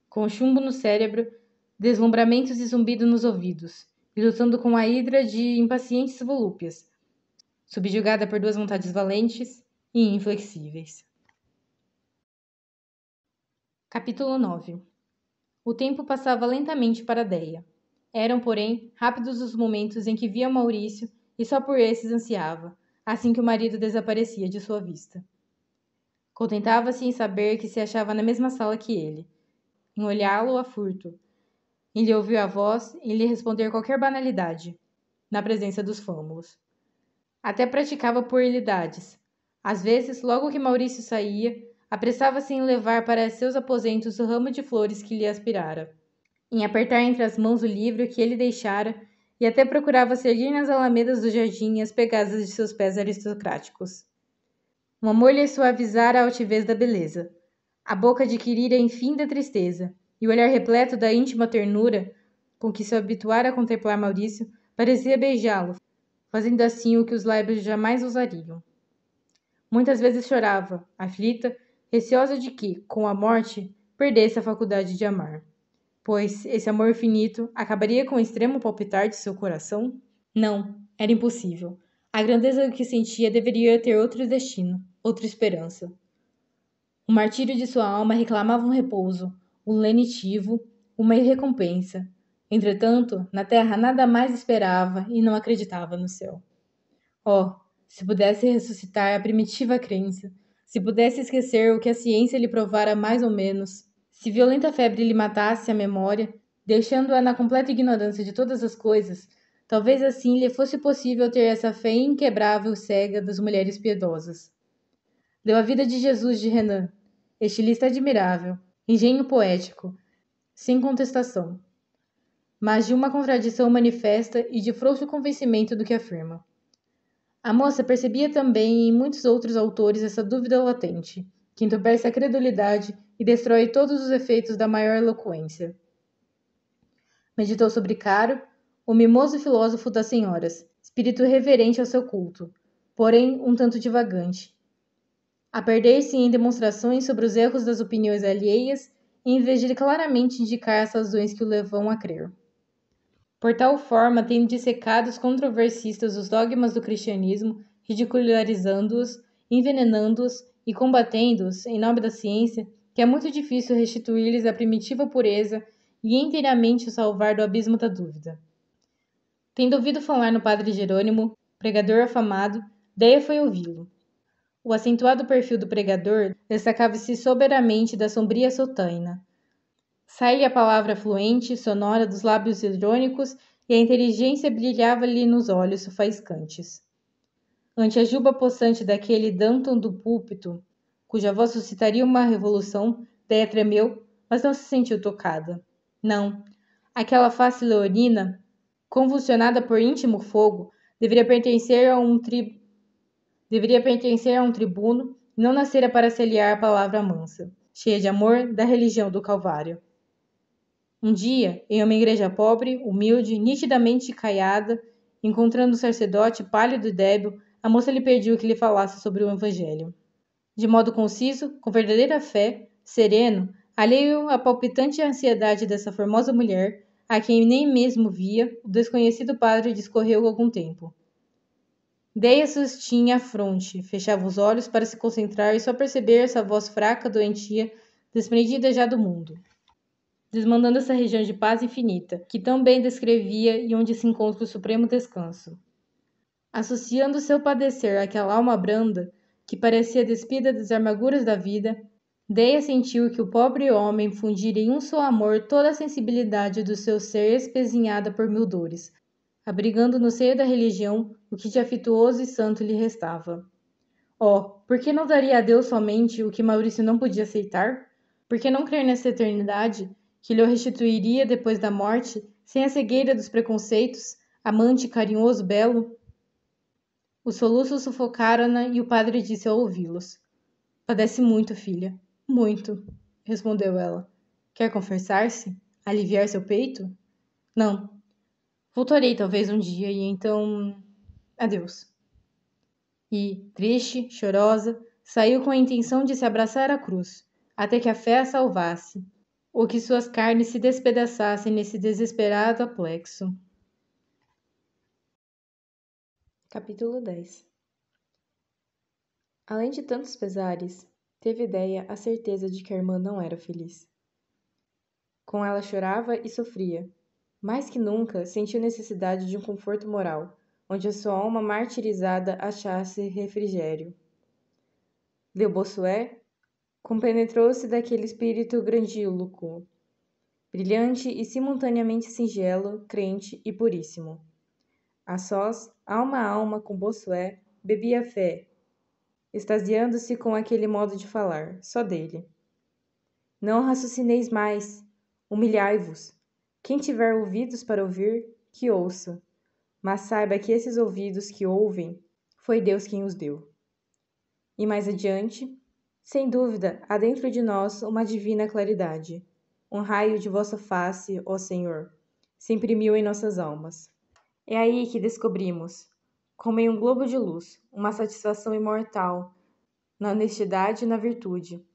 B: com chumbo no cérebro, deslumbramentos e zumbido nos ouvidos, e lutando com a hidra de impacientes volúpias, subjugada por duas vontades valentes e inflexíveis. Capítulo 9. O tempo passava lentamente para Déia. Eram, porém, rápidos os momentos em que via Maurício e só por esses ansiava, assim que o marido desaparecia de sua vista. Contentava-se em saber que se achava na mesma sala que ele, em olhá-lo a furto, em lhe ouvir a voz, em lhe responder qualquer banalidade, na presença dos fâmulos. Até praticava puerilidades. Às vezes, logo que Maurício saía, apressava-se em levar para seus aposentos o ramo de flores que lhe aspirara, em apertar entre as mãos o livro que ele deixara, e até procurava seguir nas alamedas do jardim as pegadas de seus pés aristocráticos. O amor lhe suavizara a altivez da beleza. A boca adquirira enfim da tristeza, e o olhar repleto da íntima ternura com que se habituara a contemplar Maurício parecia beijá-lo, fazendo assim o que os lábios jamais ousariam. Muitas vezes chorava, aflita, receosa de que, com a morte, perdesse a faculdade de amar. Pois esse amor finito acabaria com o extremo palpitar de seu coração? Não, era impossível. A grandeza do que sentia deveria ter outro destino, outra esperança. O martírio de sua alma reclamava um repouso, um lenitivo, uma recompensa. Entretanto, na terra nada mais esperava e não acreditava no céu. Oh, se pudesse ressuscitar a primitiva crença, se pudesse esquecer o que a ciência lhe provara mais ou menos, se violenta febre lhe matasse a memória, deixando-a na completa ignorância de todas as coisas, talvez assim lhe fosse possível ter essa fé inquebrável e cega das mulheres piedosas. Leu a vida de Jesus de Renan, estilista admirável, engenho poético, sem contestação. mas de uma contradição manifesta e de frouxo convencimento do que afirma. A moça percebia também em muitos outros autores essa dúvida latente, que entorpece a credulidade e destrói todos os efeitos da maior eloquência. Meditou sobre Caro, o mimoso filósofo das senhoras, espírito reverente ao seu culto, porém um tanto divagante, a perder-se em demonstrações sobre os erros das opiniões alheias, em vez de claramente indicar as razões que o levam a crer. Por tal forma, tendo dissecado os controversistas os dogmas do cristianismo, ridicularizando-os, envenenando-os e combatendo-os em nome da ciência, que é muito difícil restituir-lhes a primitiva pureza e inteiramente o salvar do abismo da dúvida. Tendo ouvido falar no padre Jerônimo, pregador afamado, Deia foi ouvi-lo. O acentuado perfil do pregador destacava-se soberanamente da sombria sotaina. Sai-lhe a palavra fluente e sonora dos lábios irônicos e a inteligência brilhava-lhe nos olhos faiscantes. Ante a juba possante daquele Danton do púlpito, cuja voz suscitaria uma revolução, Deia tremeu, mas não se sentiu tocada. Não, aquela face leonina, convulsionada por íntimo fogo, deveria pertencer a um tribuno e não nascera para se aliar à palavra mansa, cheia de amor, da religião do Calvário. Um dia, em uma igreja pobre, humilde, nitidamente caiada, encontrando um sacerdote pálido e débil, a moça lhe pediu que lhe falasse sobre o Evangelho. De modo conciso, com verdadeira fé, sereno, alheio à palpitante ansiedade dessa formosa mulher, a quem nem mesmo via, o desconhecido padre discorreu algum tempo. Deia sustinha a fronte, fechava os olhos para se concentrar e só perceber essa voz fraca, doentia, desprendida já do mundo, desmandando essa região de paz infinita, que tão bem descrevia e onde se encontra o supremo descanso. Associando seu padecer àquela alma branda, que parecia despida das amarguras da vida, Deia sentiu que o pobre homem fundira em um só amor toda a sensibilidade do seu ser espezinhada por mil dores, abrigando no seio da religião o que de afetuoso e santo lhe restava. Oh, por que não daria a Deus somente o que Maurício não podia aceitar? Por que não crer nessa eternidade, que lhe restituiria depois da morte, sem a cegueira dos preconceitos, amante, carinhoso, belo? Os soluços sufocaram-na e o padre disse ao ouvi-los: Padece muito, filha, muito, respondeu ela. Quer confessar-se? Aliviar seu peito? Não. Voltarei talvez um dia e então... Adeus. E, triste, chorosa, saiu com a intenção de se abraçar à cruz, até que a fé a salvasse, ou que suas carnes se despedaçassem nesse desesperado aplexo. Capítulo 10. Além de tantos pesares, teve Ideia a certeza de que a irmã não era feliz. Com ela chorava e sofria. Mais que nunca, sentiu necessidade de um conforto moral, onde a sua alma martirizada achasse refrigério. Leu Bossuet, compenetrou-se daquele espírito grandíloquo, brilhante e simultaneamente singelo, crente e puríssimo. A sós, alma a alma com Bossuet, bebia a fé, extasiando-se com aquele modo de falar, só dele. Não raciocineis mais, humilhai-vos. Quem tiver ouvidos para ouvir, que ouça. Mas saiba que esses ouvidos que ouvem, foi Deus quem os deu. E mais adiante, sem dúvida, há dentro de nós uma divina claridade. Um raio de vossa face, ó Senhor, se imprimiu em nossas almas. É aí que descobrimos, como em um globo de luz, uma satisfação imortal, na honestidade e na virtude.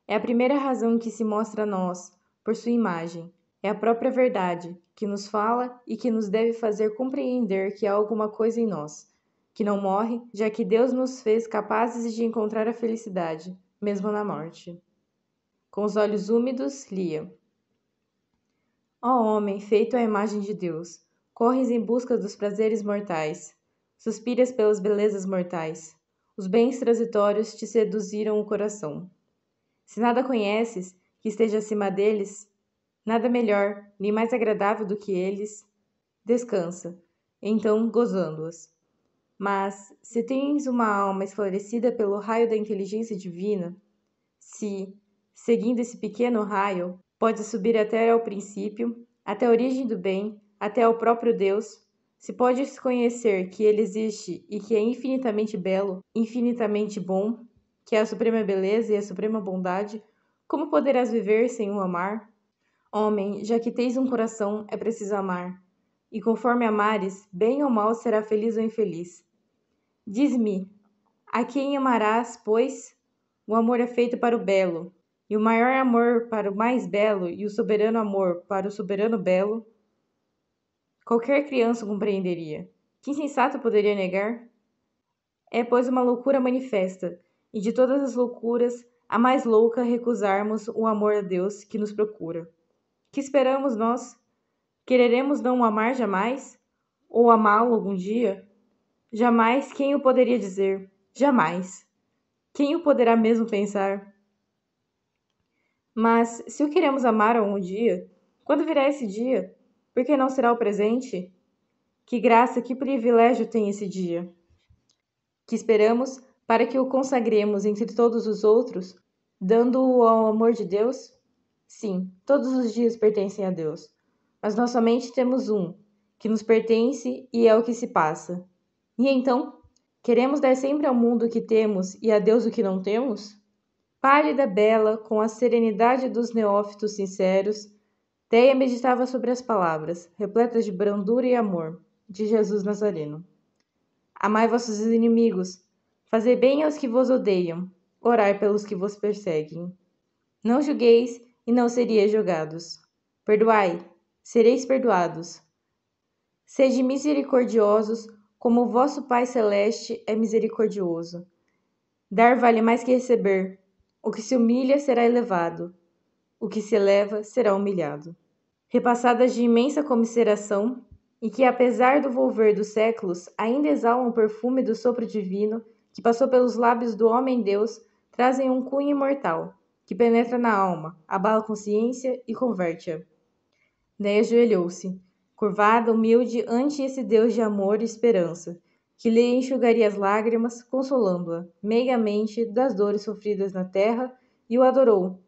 B: É a primeira razão que se mostra a nós, por sua imagem. É a própria verdade, que nos fala e que nos deve fazer compreender que há alguma coisa em nós, que não morre, já que Deus nos fez capazes de encontrar a felicidade, mesmo na morte. Com os olhos úmidos, lia. Ó homem, feito à imagem de Deus, corres em busca dos prazeres mortais, suspiras pelas belezas mortais. Os bens transitórios te seduziram o coração. Se nada conheces, que esteja acima deles, nada melhor, nem mais agradável do que eles, descansa, então gozando-os. Mas, se tens uma alma esclarecida pelo raio da inteligência divina, se, seguindo esse pequeno raio, podes subir até ao princípio, até a origem do bem, até o próprio Deus, se pode conhecer que ele existe e que é infinitamente belo, infinitamente bom, que é a suprema beleza e a suprema bondade, como poderás viver sem o amar? Homem, já que tens um coração, é preciso amar. E conforme amares, bem ou mal será feliz ou infeliz. Diz-me, a quem amarás, pois? O amor é feito para o belo, e o maior amor para o mais belo, e o soberano amor para o soberano belo, qualquer criança compreenderia. Que insensato poderia negar? É, pois, uma loucura manifesta, e de todas as loucuras, a mais louca recusarmos o amor a Deus que nos procura. Que esperamos nós? Quereremos não o amar jamais? Ou amá-lo algum dia? Jamais quem o poderia dizer? Jamais. Quem o poderá mesmo pensar? Mas, se o queremos amar algum dia, quando virá esse dia? Por que não será o presente? Que graça, que privilégio tem esse dia? Que esperamos para que o consagremos entre todos os outros, dando-o ao amor de Deus? Sim, todos os dias pertencem a Deus, mas nós somente temos um, que nos pertence e é o que se passa. E então, queremos dar sempre ao mundo o que temos e a Deus o que não temos? Pálida, bela, com a serenidade dos neófitos sinceros, Teia meditava sobre as palavras, repletas de brandura e amor, de Jesus Nazareno. Amai vossos inimigos, fazei bem aos que vos odeiam, orai pelos que vos perseguem. Não julgueis e não sereis julgados. Perdoai, sereis perdoados. Sede misericordiosos, como o vosso Pai Celeste é misericordioso. Dar vale mais que receber. O que se humilha será elevado. O que se eleva será humilhado. Repassadas de imensa comiseração, e que, apesar do volver dos séculos, ainda exalam o perfume do sopro divino que passou pelos lábios do homem-deus, trazem um cunho imortal, que penetra na alma, abala a consciência e converte-a. Daí ajoelhou-se, curvada, humilde, ante esse Deus de amor e esperança, que lhe enxugaria as lágrimas, consolando-a, meigamente, das dores sofridas na terra, e o adorou.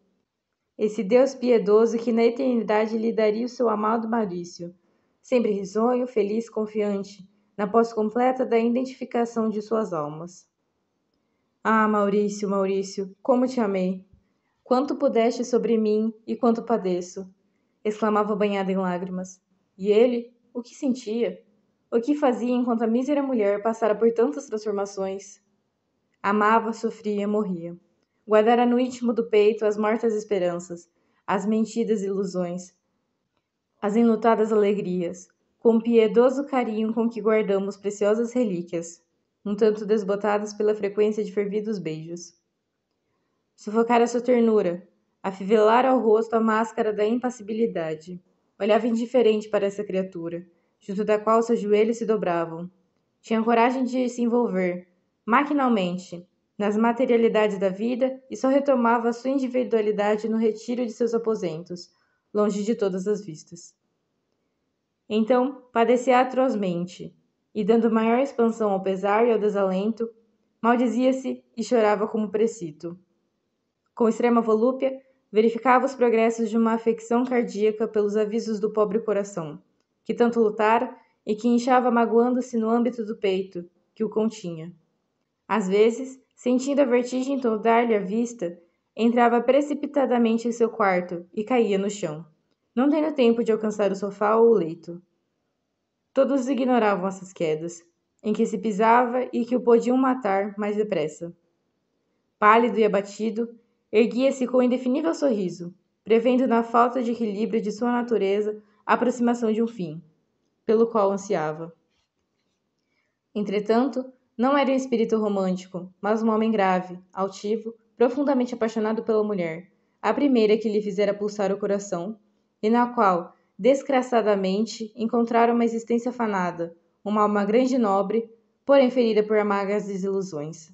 B: Esse Deus piedoso que na eternidade lhe daria o seu amado Maurício, sempre risonho, feliz, confiante, na posse completa da identificação de suas almas. Ah, Maurício, Maurício, como te amei! Quanto pudeste sobre mim e quanto padeço! Exclamava banhada em lágrimas. E ele, o que sentia? O que fazia enquanto a mísera mulher passara por tantas transformações? Amava, sofria, morria. Guardara no íntimo do peito as mortas esperanças, as mentidas ilusões, as enlutadas alegrias, com o piedoso carinho com que guardamos preciosas relíquias, um tanto desbotadas pela frequência de fervidos beijos. Sufocara sua ternura, afivelara ao rosto a máscara da impassibilidade. Olhava indiferente para essa criatura, junto da qual seus joelhos se dobravam. Tinha coragem de se envolver, maquinalmente, nas materialidades da vida e só retomava a sua individualidade no retiro de seus aposentos, longe de todas as vistas. Então, padecia atrozmente, e dando maior expansão ao pesar e ao desalento, maldizia-se e chorava como precito. Com extrema volúpia, verificava os progressos de uma afecção cardíaca pelos avisos do pobre coração, que tanto lutara e que inchava magoando-se no âmbito do peito, que o continha. Às vezes, sentindo a vertigem toldar-lhe a vista, entrava precipitadamente em seu quarto e caía no chão, não tendo tempo de alcançar o sofá ou o leito. Todos ignoravam essas quedas, em que se pisava e que o podiam matar mais depressa. Pálido e abatido, erguia-se com indefinível sorriso, prevendo na falta de equilíbrio de sua natureza a aproximação de um fim, pelo qual ansiava. Entretanto, não era um espírito romântico, mas um homem grave, altivo, profundamente apaixonado pela mulher, a primeira que lhe fizera pulsar o coração, e na qual, desgraçadamente, encontrara uma existência afanada, uma alma grande e nobre, porém ferida por amargas desilusões.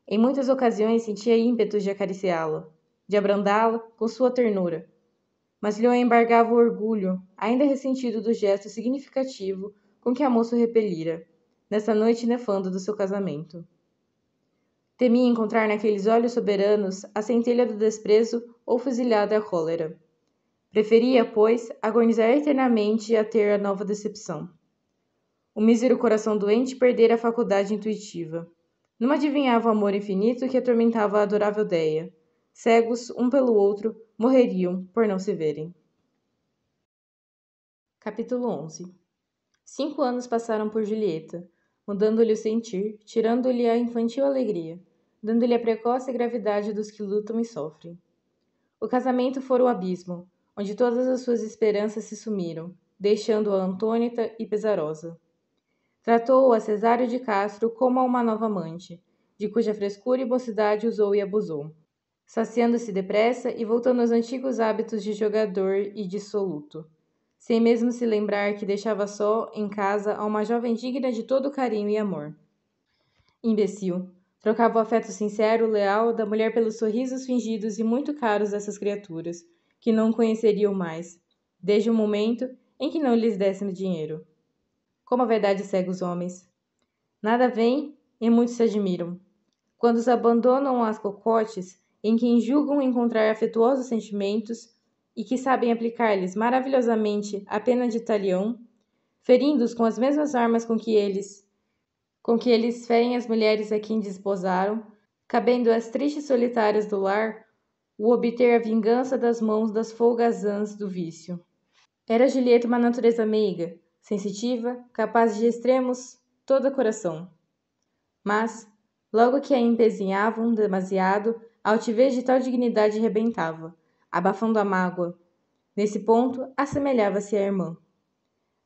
B: Em muitas ocasiões sentia ímpetos de acariciá-la, de abrandá-la com sua ternura, mas lhe embargava o orgulho, ainda ressentido do gesto significativo com que a moça o repelira, nessa noite nefanda do seu casamento. Temia encontrar naqueles olhos soberanos a centelha do desprezo ou fuzilhada a cólera. Preferia, pois, agonizar eternamente a ter a nova decepção. O mísero coração doente perdera a faculdade intuitiva. Não adivinhava o amor infinito que atormentava a adorável Déia. Cegos, um pelo outro, morreriam por não se verem. Capítulo 11. 5 anos passaram por Julieta, mudando-lhe o sentir, tirando-lhe a infantil alegria, dando-lhe a precoce gravidade dos que lutam e sofrem. O casamento fora o abismo, onde todas as suas esperanças se sumiram, deixando-a atônita e pesarosa. Tratou-o a Cesário de Castro como a uma nova amante, de cuja frescura e mocidade usou e abusou, saciando-se depressa e voltando aos antigos hábitos de jogador e dissoluto, sem mesmo se lembrar que deixava só em casa a uma jovem digna de todo carinho e amor. Imbecil, trocava o afeto sincero, leal, da mulher pelos sorrisos fingidos e muito caros dessas criaturas, que não conheceriam mais, desde o momento em que não lhes dessem dinheiro. Como a verdade cega os homens. Nada veem e muitos se admiram. Quando os abandonam às cocotes, em quem julgam encontrar afetuosos sentimentos e que sabem aplicar-lhes maravilhosamente a pena de talião, ferindo-os com as mesmas armas com que eles ferem as mulheres a quem desposaram, cabendo às tristes solitárias do lar o obter a vingança das mãos das folgazãs do vício. Era Julieta uma natureza meiga, sensitiva, capaz de extremos, todo coração. Mas, logo que a empezinhavam demasiado, a altivez de tal dignidade rebentava, abafando a mágoa. Nesse ponto, assemelhava-se à irmã.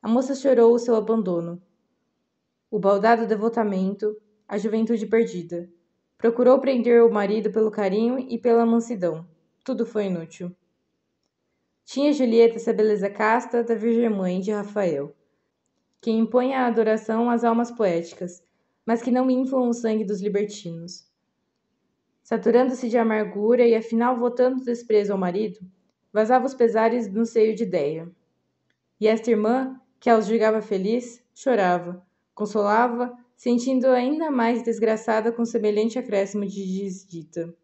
B: A moça chorou o seu abandono, o baldado devotamento, a juventude perdida. Procurou prender o marido pelo carinho e pela mansidão. Tudo foi inútil. Tinha Julieta essa beleza casta da Virgem Mãe de Rafael, que impõe à adoração as almas poéticas, mas que não inflam o sangue dos libertinos. Saturando-se de amargura e afinal votando desprezo ao marido, vazava os pesares no seio de Déia. E esta irmã, que a os julgava feliz, chorava, consolava, sentindo ainda mais desgraçada com semelhante acréscimo de desdita.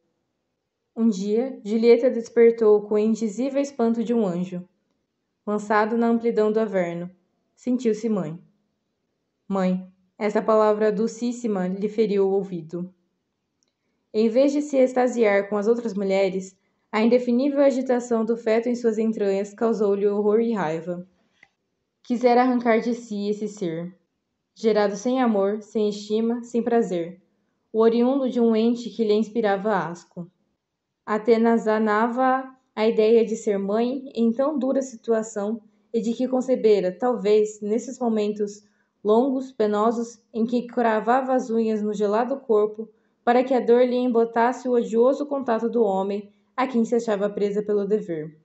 B: Um dia, Julieta despertou com o indizível espanto de um anjo. Lançado na amplidão do averno, sentiu-se mãe. Mãe, essa palavra dulcíssima lhe feriu o ouvido. Em vez de se extasiar com as outras mulheres, a indefinível agitação do feto em suas entranhas causou-lhe horror e raiva. Quisera arrancar de si esse ser, gerado sem amor, sem estima, sem prazer, o oriundo de um ente que lhe inspirava asco. Atenazanava a ideia de ser mãe em tão dura situação e de que concebera, talvez, nesses momentos longos, penosos, em que cravava as unhas no gelado corpo, para que a dor lhe embotasse o odioso contato do homem a quem se achava presa pelo dever.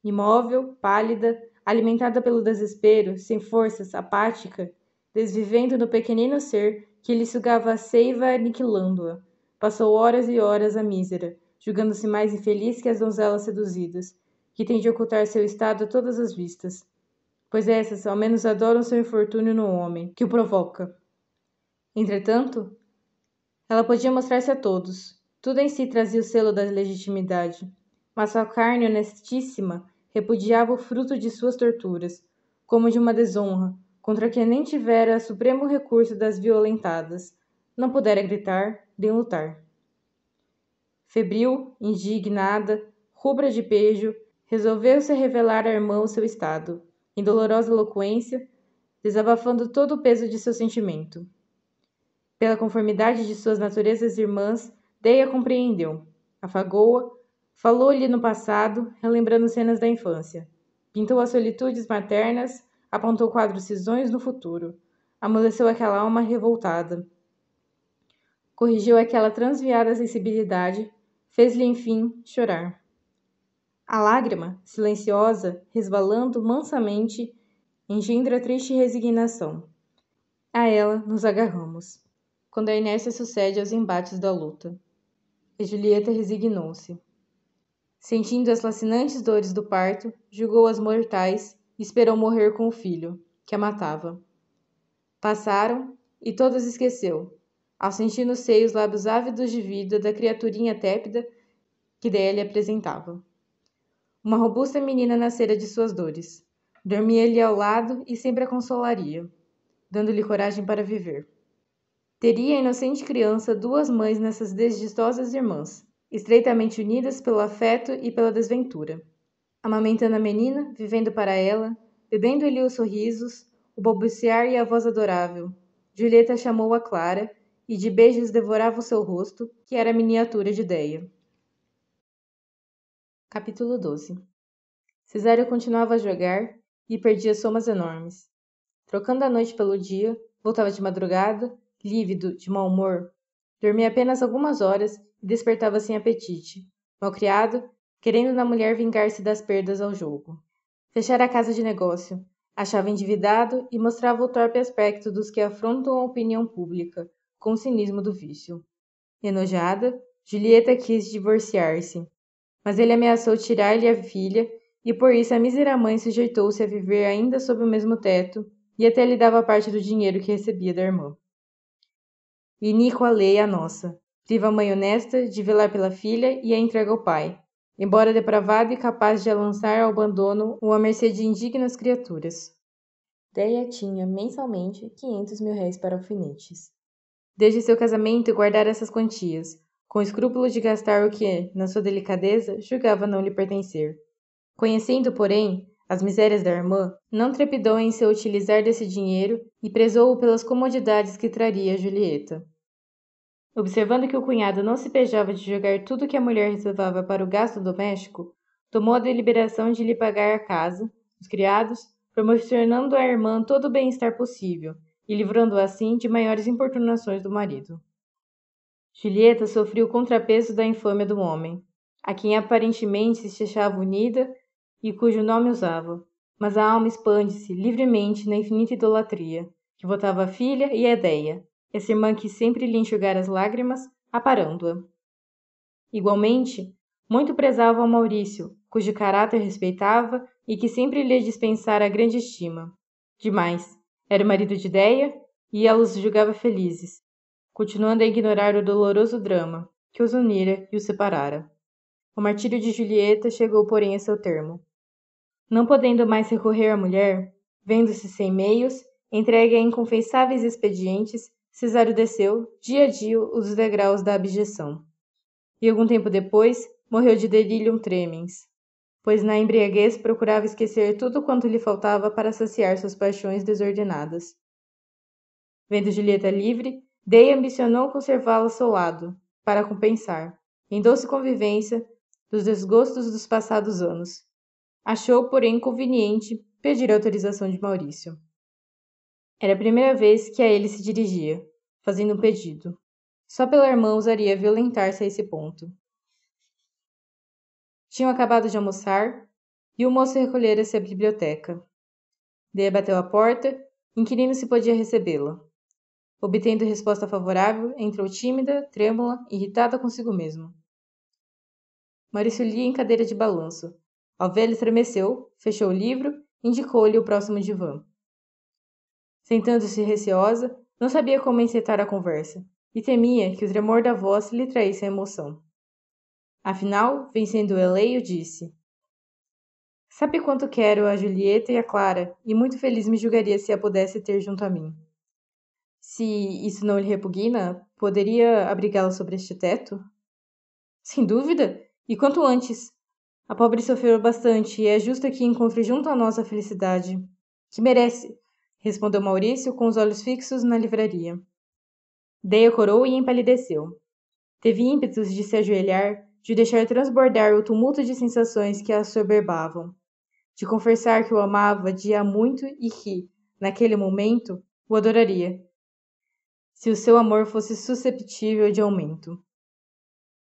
B: Imóvel, pálida, alimentada pelo desespero, sem forças, apática, desvivendo no pequenino ser que lhe sugava a seiva aniquilando-a, passou horas e horas a mísera, julgando-se mais infeliz que as donzelas seduzidas, que têm de ocultar seu estado a todas as vistas, pois essas ao menos adoram seu infortúnio no homem, que o provoca. Entretanto, ela podia mostrar-se a todos, tudo em si trazia o selo da legitimidade, mas sua carne honestíssima repudiava o fruto de suas torturas, como de uma desonra, contra que nem tivera supremo recurso das violentadas, não pudera gritar, nem lutar. Febril, indignada, rubra de pejo, resolveu-se a revelar à irmã o seu estado, em dolorosa eloquência, desabafando todo o peso de seu sentimento. Pela conformidade de suas naturezas irmãs, Déia compreendeu, afagou-a, falou-lhe no passado, relembrando cenas da infância. Pintou as solitudes maternas, apontou quadros risonhos no futuro, amoleceu aquela alma revoltada. Corrigiu aquela transviada sensibilidade, fez-lhe, enfim, chorar. A lágrima, silenciosa, resvalando mansamente, engendra triste resignação. A ela nos agarramos, quando a inércia sucede aos embates da luta. E Julieta resignou-se. Sentindo as lacinantes dores do parto, julgou-as mortais e esperou morrer com o filho, que a matava. Passaram, e todas esqueceu, ao sentir no seio os lábios ávidos de vida da criaturinha tépida que Déia lhe apresentava. Uma robusta menina nascera de suas dores. Dormia-lhe ao lado e sempre a consolaria, dando-lhe coragem para viver. Teria a inocente criança duas mães nessas desditosas irmãs, estreitamente unidas pelo afeto e pela desventura. Amamentando a menina, vivendo para ela, bebendo-lhe os sorrisos, o balbuciar e a voz adorável. Julieta chamou a Clara e de beijos devorava o seu rosto, que era a miniatura de Déia. Capítulo 12. Cesário continuava a jogar e perdia somas enormes. Trocando a noite pelo dia, voltava de madrugada, lívido, de mau humor. Dormia apenas algumas horas e despertava sem apetite, malcriado, querendo na mulher vingar-se das perdas ao jogo. Fechara a casa de negócio, achava endividado e mostrava o torpe aspecto dos que afrontam a opinião pública, com o cinismo do vício. Enojada, Julieta quis divorciar-se, mas ele ameaçou tirar-lhe a filha e por isso a mísera mãe sujeitou-se a viver ainda sob o mesmo teto e até lhe dava parte do dinheiro que recebia da irmã. Iníqua lei a nossa, priva a mãe honesta de velar pela filha e a entrega ao pai, embora depravado e capaz de a lançar ao abandono ou à mercê de indignas criaturas. Déia tinha, mensalmente, 500 mil réis para alfinetes. Desde seu casamento guardara essas quantias, com escrúpulo de gastar o que, na sua delicadeza, julgava não lhe pertencer. Conhecendo, porém, as misérias da irmã, não trepidou em se utilizar desse dinheiro e prezou-o pelas comodidades que traria a Julieta. Observando que o cunhado não se pejava de jogar tudo que a mulher reservava para o gasto doméstico, tomou a deliberação de lhe pagar a casa, os criados, proporcionando à irmã todo o bem-estar possível e livrando-a assim de maiores importunações do marido. Julieta sofria o contrapeso da infâmia do homem, a quem aparentemente se achava unida e cujo nome usava, mas a alma expande-se livremente na infinita idolatria, que votava a filha e a Déia, essa irmã que sempre lhe enxugara as lágrimas, aparando-a. Igualmente, muito prezava ao Maurício, cujo caráter respeitava e que sempre lhe dispensara grande estima. Demais, era o marido de Déia e ela os julgava felizes, continuando a ignorar o doloroso drama que os unira e os separara. O martírio de Julieta chegou, porém, a seu termo. Não podendo mais recorrer à mulher, vendo-se sem meios, entregue a inconfessáveis expedientes, Cesário desceu, dia a dia, os degraus da abjeção. E algum tempo depois, morreu de delirium tremens, pois na embriaguez procurava esquecer tudo quanto lhe faltava para saciar suas paixões desordenadas. Vendo Julieta livre, Déia ambicionou conservá-la ao seu lado, para compensar, em doce convivência, dos desgostos dos passados anos. Achou, porém, conveniente pedir a autorização de Maurício. Era a primeira vez que a ele se dirigia, fazendo um pedido. Só pela irmã ousaria violentar-se a esse ponto. Tinham acabado de almoçar e o moço recolhera-se à biblioteca. Déia bateu à porta, inquirindo se podia recebê-la. Obtendo resposta favorável, entrou tímida, trêmula, irritada consigo mesmo. Maurício lia em cadeira de balanço. Ao velho estremeceu, fechou o livro e indicou-lhe o próximo divã. Sentando-se receosa, não sabia como encetar a conversa, e temia que o tremor da voz lhe traísse a emoção. Afinal, vencendo o eleio, disse: Sabe quanto quero a Julieta e a Clara, e muito feliz me julgaria se a pudesse ter junto a mim. Se isso não lhe repugna, poderia abrigá-la sobre este teto? Sem dúvida, e quanto antes. A pobre sofreu bastante e é justo que encontre junto a nós a felicidade. Que merece, respondeu Maurício com os olhos fixos na livraria. Déia corou e empalideceu. Teve ímpetos de se ajoelhar, de deixar transbordar o tumulto de sensações que a assoberbavam, de confessar que o amava de há muito e que, naquele momento, o adoraria, se o seu amor fosse susceptível de aumento.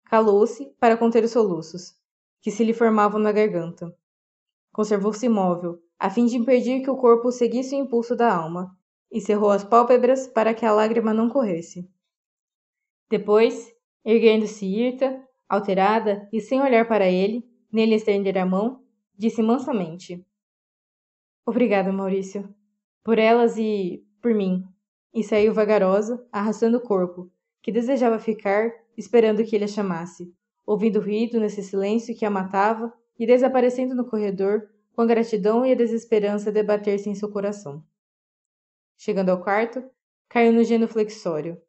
B: Calou-se para conter os soluços, que se lhe formavam na garganta. Conservou-se imóvel, a fim de impedir que o corpo seguisse o impulso da alma, e cerrou as pálpebras para que a lágrima não corresse. Depois, erguendo-se hirta, alterada e sem olhar para ele, nem lhe estender a mão, disse mansamente: Obrigada, Maurício, por elas e por mim. E saiu vagarosa, arrastando o corpo, que desejava ficar, esperando que ele a chamasse, ouvindo o ruído nesse silêncio que a matava, e desaparecendo no corredor, com a gratidão e a desesperança a debater-se em seu coração. Chegando ao quarto, caiu no genuflexório,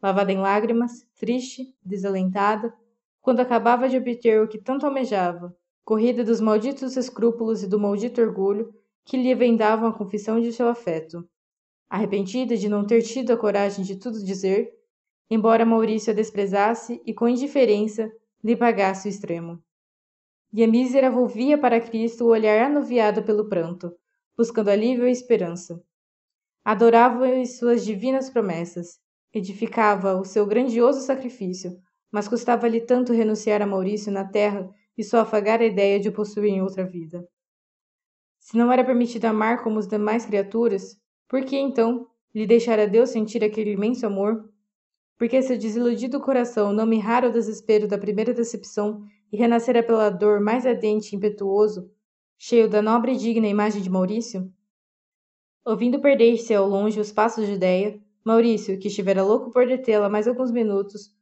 B: lavada em lágrimas, triste, desalentada, quando acabava de obter o que tanto almejava, corrida dos malditos escrúpulos e do maldito orgulho que lhe vendavam a confissão de seu afeto. Arrependida de não ter tido a coragem de tudo dizer, embora Maurício a desprezasse e com indiferença lhe pagasse o extremo. E a mísera volvia para Cristo o olhar anuviado pelo pranto, buscando alívio e esperança. Adorava suas divinas promessas, edificava o seu grandioso sacrifício, mas custava-lhe tanto renunciar a Maurício na terra e só afagar a ideia de o possuir em outra vida. Se não era permitido amar como as demais criaturas, por que, então, lhe deixara Deus sentir aquele imenso amor? Porque seu desiludido coração não mirrara o desespero da primeira decepção e renascera pela dor mais ardente e impetuoso, cheio da nobre e digna imagem de Maurício? Ouvindo perder-se ao longe os passos de Déia, Maurício, que estivera louco por detê-la mais alguns minutos,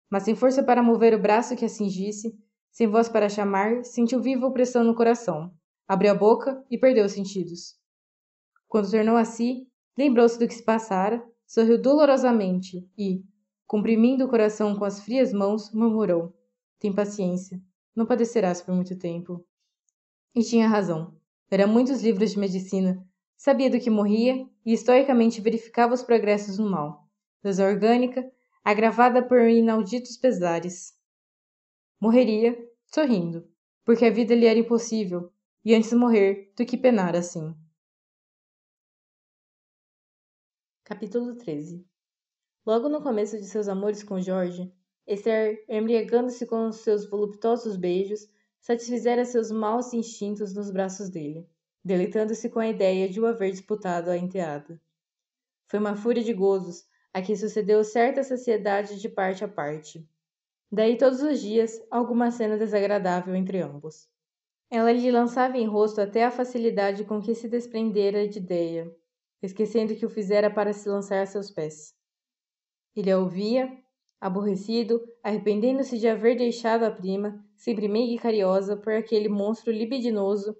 B: mas sem força para mover o braço que a cingisse, sem voz para chamar, sentiu viva opressão no coração, abriu a boca e perdeu os sentidos. Quando tornou a si, lembrou-se do que se passara, sorriu dolorosamente e, comprimindo o coração com as frias mãos, murmurou: "Tem paciência, não padecerás por muito tempo." E tinha razão. Lera muitos livros de medicina, sabia do que morria e estoicamente verificava os progressos no mal. Lesão orgânica, agravada por inauditos pesares. Morreria, sorrindo, porque a vida lhe era impossível, e antes morrer do que penar assim. Capítulo 13. Logo no começo de seus amores com Jorge, Esther, embriagando-se com os seus voluptuosos beijos, satisfizera seus maus instintos nos braços dele, deleitando-se com a ideia de o haver disputado à enteada. Foi uma fúria de gozos, a que sucedeu certa saciedade de parte a parte. Daí todos os dias, alguma cena desagradável entre ambos. Ela lhe lançava em rosto até a facilidade com que se desprendera de Déia, esquecendo que o fizera para se lançar a seus pés. Ele a ouvia, aborrecido, arrependendo-se de haver deixado a prima, sempre meiga e cariosa, por aquele monstro libidinoso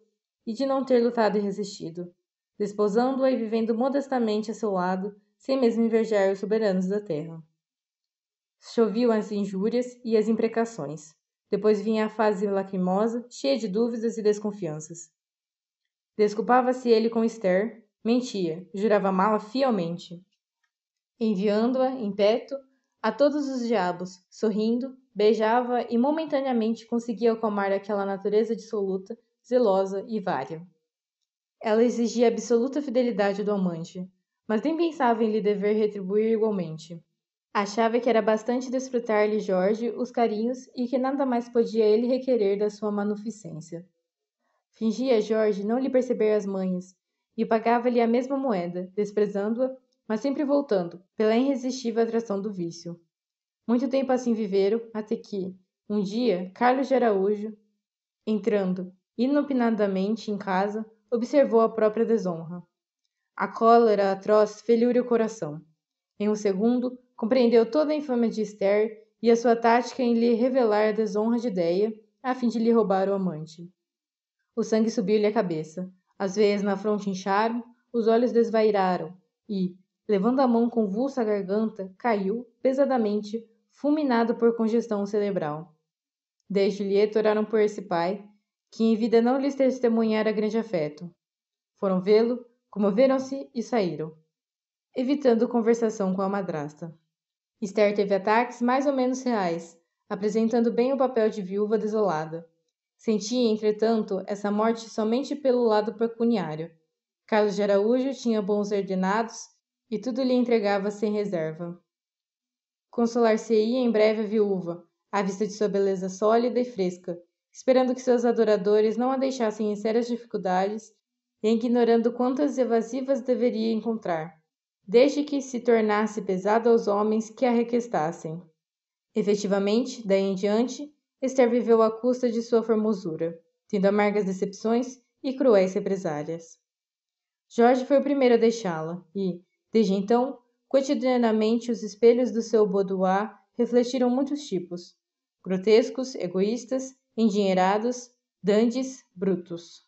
B: e de não ter lutado e resistido, desposando-a e vivendo modestamente a seu lado, sem mesmo invejar os soberanos da terra. Choviam as injúrias e as imprecações. Depois vinha a fase lacrimosa, cheia de dúvidas e desconfianças. Desculpava-se ele com Esther, mentia, jurava amá-la fielmente, enviando-a, em peto, a todos os diabos, sorrindo, beijava e momentaneamente conseguia acalmar aquela natureza dissoluta, zelosa e vária. Ela exigia a absoluta fidelidade do amante, mas nem pensava em lhe dever retribuir igualmente. Achava que era bastante desfrutar-lhe Jorge os carinhos e que nada mais podia ele requerer da sua manuficência. Fingia Jorge não lhe perceber as manhas, e pagava-lhe a mesma moeda, desprezando-a, mas sempre voltando, pela irresistível atração do vício. Muito tempo assim viveram, até que, um dia, Carlos de Araújo, entrando inopinadamente em casa, observou a própria desonra. A cólera atroz feriu-lhe o coração. Em um segundo, compreendeu toda a infâmia de Esther e a sua tática em lhe revelar a desonra de Déia, a fim de lhe roubar o amante. O sangue subiu-lhe à cabeça, as veias na fronte incharam, os olhos desvairaram e, levando a mão convulsa à garganta, caiu, pesadamente, fulminado por congestão cerebral. Déia e Julieta oraram por esse pai, que em vida não lhes testemunhara grande afeto. Foram vê-lo, comoveram-se e saíram, evitando conversação com a madrasta. Esther teve ataques mais ou menos reais, apresentando bem o papel de viúva desolada. Sentia, entretanto, essa morte somente pelo lado pecuniário. Carlos de Araújo tinha bons ordenados e tudo lhe entregava sem reserva. Consolar-se-ia em breve a viúva, à vista de sua beleza sólida e fresca, esperando que seus adoradores não a deixassem em sérias dificuldades e ignorando quantas evasivas deveria encontrar, desde que se tornasse pesado aos homens que a requestassem. Efetivamente, daí em diante, Esther viveu à custa de sua formosura, tendo amargas decepções e cruéis represálias. Jorge foi o primeiro a deixá-la e, desde então, cotidianamente os espelhos do seu boudoir refletiram muitos tipos, grotescos, egoístas, endinheirados, dandes, brutus.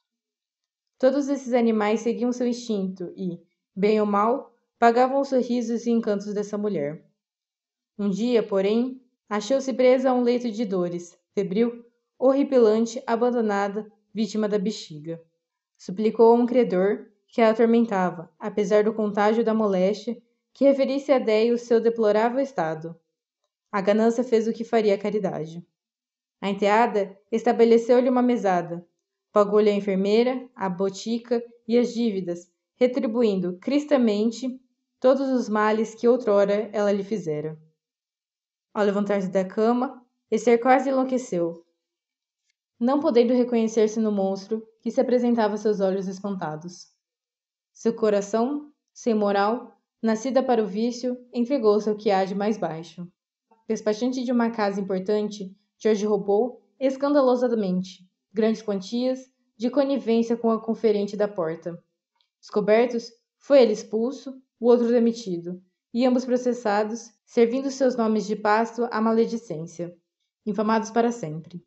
B: Todos esses animais seguiam seu instinto e, bem ou mal, pagavam os sorrisos e encantos dessa mulher. Um dia, porém, achou-se presa a um leito de dores, febril, horripilante, abandonada, vítima da bexiga. Suplicou a um credor que a atormentava, apesar do contágio da moléstia, que referisse a Déia o seu deplorável estado. A ganância fez o que faria a caridade. A enteada estabeleceu-lhe uma mesada, pagou-lhe a enfermeira, a botica e as dívidas, retribuindo cristamente todos os males que outrora ela lhe fizera. Ao levantar-se da cama, Esther quase enlouqueceu, não podendo reconhecer-se no monstro que se apresentava a seus olhos espantados. Seu coração, sem moral, nascida para o vício, entregou-se ao que há de mais baixo. Despachante de uma casa importante, George roubou, escandalosamente, grandes quantias, de conivência com a conferente da porta. Descobertos, foi ele expulso, o outro demitido, e ambos processados, servindo seus nomes de pasto à maledicência, infamados para sempre.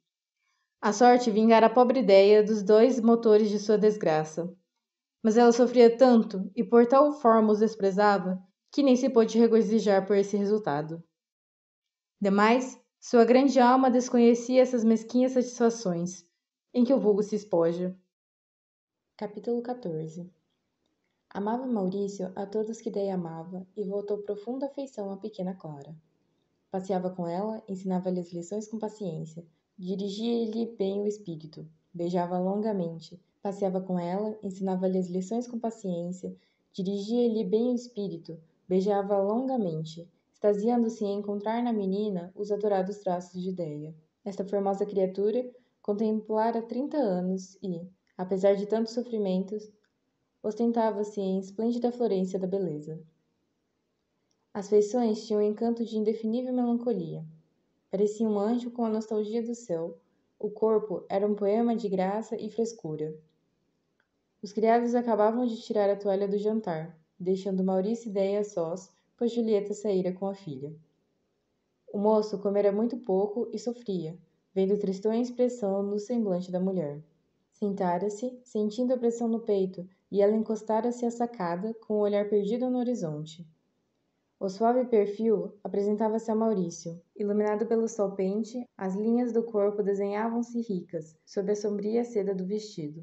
B: A sorte vingara a pobre ideia dos dois motores de sua desgraça. Mas ela sofria tanto e por tal forma os desprezava que nem se pôde regozijar por esse resultado. Demais, sua grande alma desconhecia essas mesquinhas satisfações, em que o vulgo se espoja. Capítulo 14. Amava Maurício a todos que Déia amava e votou profunda afeição à pequena Clara. Passeava com ela, ensinava-lhe as lições com paciência, dirigia-lhe bem o espírito, beijava longamente, passeava com ela, ensinava-lhe as lições com paciência, dirigia-lhe bem o espírito, beijava longamente, extasiando-se em encontrar na menina os adorados traços de Déia. Esta formosa criatura contemplara 30 anos e, apesar de tantos sofrimentos, ostentava-se em esplêndida florência da beleza. As feições tinham um encanto de indefinível melancolia. Parecia um anjo com a nostalgia do céu. O corpo era um poema de graça e frescura. Os criados acabavam de tirar a toalha do jantar, deixando Maurício e Déia sós, pois Julieta saíra com a filha. O moço comera muito pouco e sofria, vendo tristonha expressão no semblante da mulher. Sentara-se, sentindo a pressão no peito, e ela encostara-se à sacada, com o olhar perdido no horizonte. O suave perfil apresentava-se a Maurício. Iluminado pelo sol pente, as linhas do corpo desenhavam-se ricas, sob a sombria seda do vestido.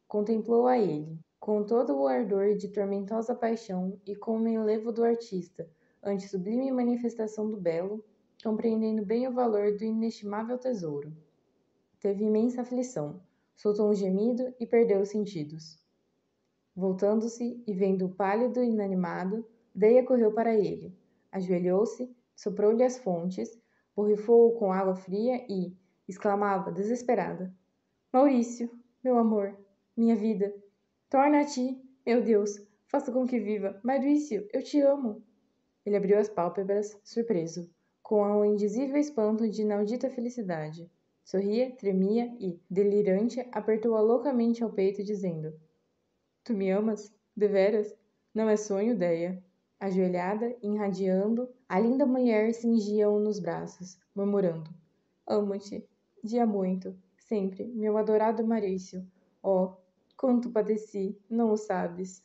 B: Contemplou a ele, com todo o ardor de tormentosa paixão e com o enlevo do artista, ante sublime manifestação do belo, compreendendo bem o valor do inestimável tesouro. Teve imensa aflição, soltou um gemido e perdeu os sentidos. Voltando-se e vendo-o pálido e inanimado, Déia correu para ele, ajoelhou-se, soprou-lhe as fontes, borrifou-o com água fria e exclamava, desesperada: Maurício, meu amor, minha vida, torna a ti, meu Deus, faça com que viva. Maurício, eu te amo. Ele abriu as pálpebras, surpreso, com um indizível espanto de inaudita felicidade. Sorria, tremia e, delirante, apertou-a loucamente ao peito, dizendo: Tu me amas? Deveras? Não é sonho, Déia? Ajoelhada, irradiando, a linda mulher cingia-o nos braços, murmurando: Amo-te, dia muito, sempre, meu adorado Maurício. Oh, quanto padeci, não o sabes.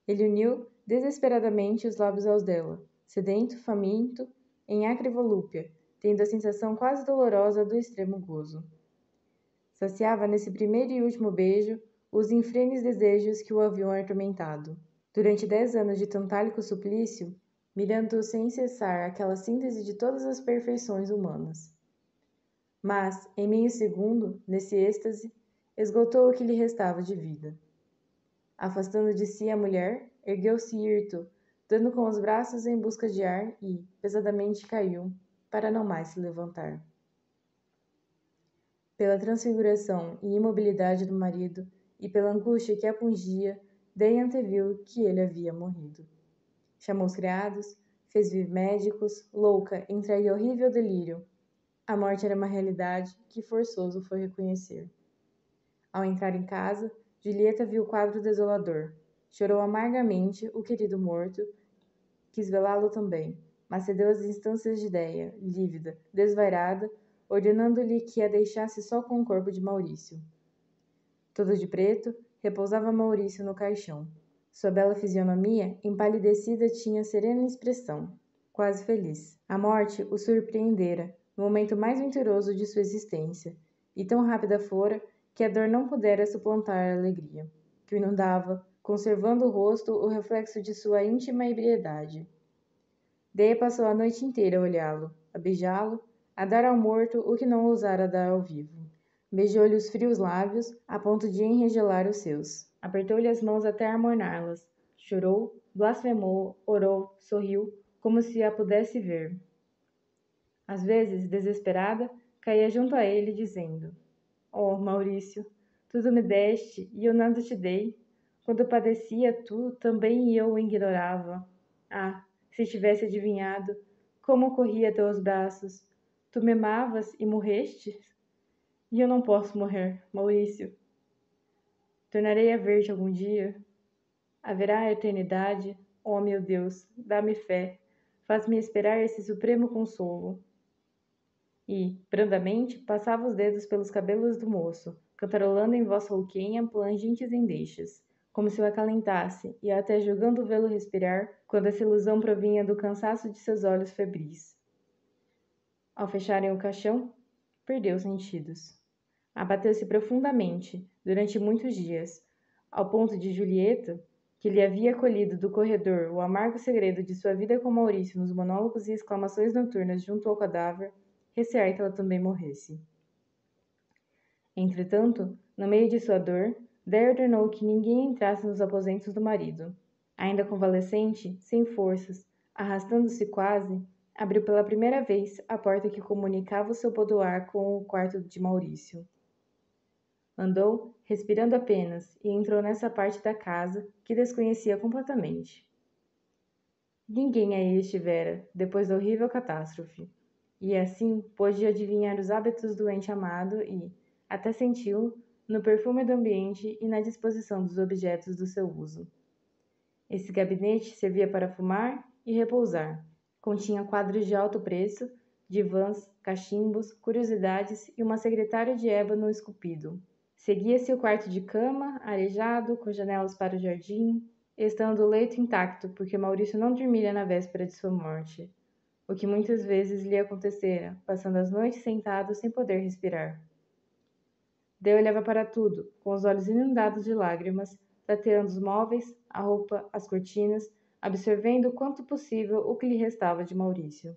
B: Ele uniu desesperadamente os lábios aos dela, sedento, faminto, em acre volúpia, tendo a sensação quase dolorosa do extremo gozo. Saciava nesse primeiro e último beijo os infrenes desejos que o haviam atormentado. Durante 10 anos de tantálico suplício, mirando sem cessar aquela síntese de todas as perfeições humanas. Mas, em meio segundo, nesse êxtase, esgotou o que lhe restava de vida. Afastando de si a mulher, ergueu-se hirto, dando com os braços em busca de ar e, pesadamente, caiu, para não mais se levantar. Pela transfiguração e imobilidade do marido e pela angústia que a pungia, Déia anteviu que ele havia morrido. Chamou os criados, fez vir médicos, louca, entre horrível delírio. A morte era uma realidade que forçoso foi reconhecer. Ao entrar em casa, Julieta viu o quadro desolador. Chorou amargamente o querido morto, quis velá-lo também, mas cedeu às instâncias de Déia, lívida, desvairada, ordenando-lhe que a deixasse só com o corpo de Maurício. Todo de preto, repousava Maurício no caixão. Sua bela fisionomia, empalidecida, tinha serena expressão, quase feliz. A morte o surpreendera, no momento mais venturoso de sua existência, e tão rápida fora que a dor não pudera suplantar a alegria, que o inundava, conservando o rosto o reflexo de sua íntima ebriedade. Deia passou a noite inteira a olhá-lo, a beijá-lo, a dar ao morto o que não ousara dar ao vivo. Beijou-lhe os frios lábios, a ponto de enregelar os seus. Apertou-lhe as mãos até amorná-las. Chorou, blasfemou, orou, sorriu, como se a pudesse ver. Às vezes, desesperada, caía junto a ele, dizendo: Oh, Maurício, tudo me deste, e eu nada te dei. Quando padecia, tu também eu o ignorava. Ah, se tivesse adivinhado, como corria a teus braços. Tu me amavas e morreste? E eu não posso morrer, Maurício. Tornarei a ver-te algum dia. Haverá a eternidade. Oh, meu Deus, dá-me fé. Faz-me esperar esse supremo consolo. E, brandamente, passava os dedos pelos cabelos do moço, cantarolando em voz rouquenha plangentes endechas, como se o acalentasse, e até julgando vê-lo respirar, quando essa ilusão provinha do cansaço de seus olhos febris. Ao fecharem o caixão, perdeu os sentidos. Abateu-se profundamente, durante muitos dias, ao ponto de Julieta, que lhe havia colhido do corredor o amargo segredo de sua vida com Maurício nos monólogos e exclamações noturnas junto ao cadáver, recear que ela também morresse. Entretanto, no meio de sua dor, Deia ordenou que ninguém entrasse nos aposentos do marido. Ainda convalescente, sem forças, arrastando-se quase, abriu pela primeira vez a porta que comunicava o seu boudoir com o quarto de Maurício. Andou, respirando apenas, e entrou nessa parte da casa que desconhecia completamente. Ninguém aí estivera, depois da horrível catástrofe, e assim pôde adivinhar os hábitos do ente amado e, até senti-lo, no perfume do ambiente e na disposição dos objetos do seu uso. Esse gabinete servia para fumar e repousar. Continha quadros de alto preço, divãs, cachimbos, curiosidades e uma secretária de ébano esculpido. Seguia-se o quarto de cama, arejado, com janelas para o jardim, estando o leito intacto, porque Maurício não dormira na véspera de sua morte, o que muitas vezes lhe acontecera, passando as noites sentado sem poder respirar. Deia olhava para tudo, com os olhos inundados de lágrimas, tateando os móveis, a roupa, as cortinas, absorvendo quanto possível o que lhe restava de Maurício.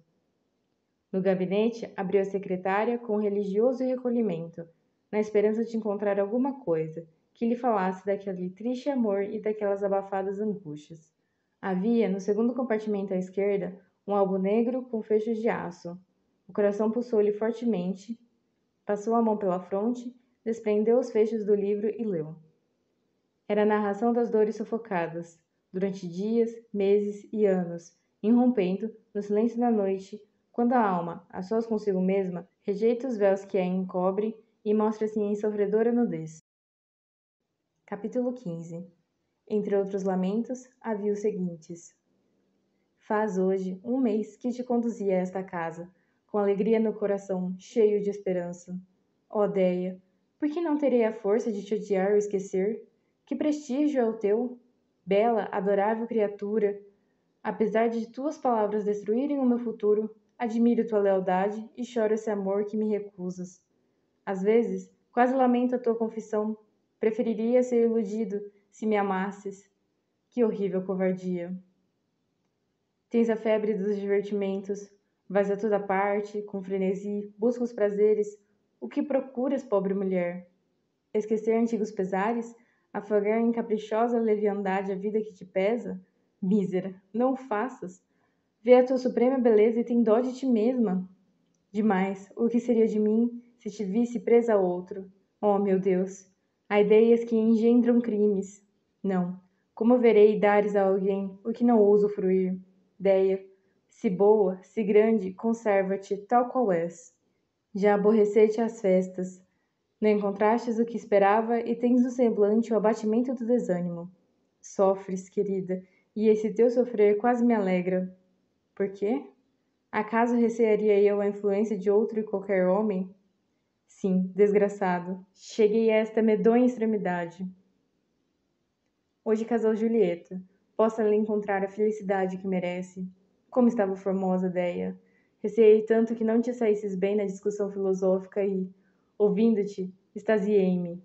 B: No gabinete, abriu a secretária com religioso recolhimento, na esperança de encontrar alguma coisa que lhe falasse daquele triste amor e daquelas abafadas angústias. Havia, no segundo compartimento à esquerda, um álbum negro com fechos de aço. O coração pulsou-lhe fortemente, passou a mão pela fronte, desprendeu os fechos do livro e leu. Era a narração das dores sufocadas, durante dias, meses e anos, irrompendo, no silêncio da noite, quando a alma, a sós consigo mesma, rejeita os véus que a encobrem e mostra-se em sofredora nudez. Capítulo 15. Entre outros lamentos, havia os seguintes. Faz hoje 1 mês que te conduzi a esta casa, com alegria no coração, cheio de esperança. Ó Deia, por que não terei a força de te odiar ou esquecer? Que prestígio é o teu? Bela, adorável criatura! Apesar de tuas palavras destruírem o meu futuro, admiro tua lealdade e choro esse amor que me recusas. Às vezes, quase lamento a tua confissão. Preferiria ser iludido se me amasses. Que horrível covardia! Tens a febre dos divertimentos. Vais a toda parte, com frenesi, busca os prazeres. O que procuras, pobre mulher? Esquecer antigos pesares? Afogar em caprichosa leviandade a vida que te pesa? Mísera, não o faças. Vê a tua suprema beleza e tem dó de ti mesma. Demais, o que seria de mim se te visse presa a outro? Oh, meu Deus! Há ideias que engendram crimes. Não, como verei dares a alguém o que não ouso fruir? Deia, se boa, se grande, conserva-te tal qual és. Já aborreceste as festas. Não encontrastes o que esperava e tens no semblante o abatimento do desânimo. Sofres, querida, e esse teu sofrer quase me alegra. Por quê? Acaso recearia eu a influência de outro e qualquer homem? Sim, desgraçado, cheguei a esta medonha extremidade. Hoje casou Julieta. Possa lhe encontrar a felicidade que merece. Como estava formosa, Déia. Receei tanto que não te saísses bem na discussão filosófica e, ouvindo-te, extasiei-me.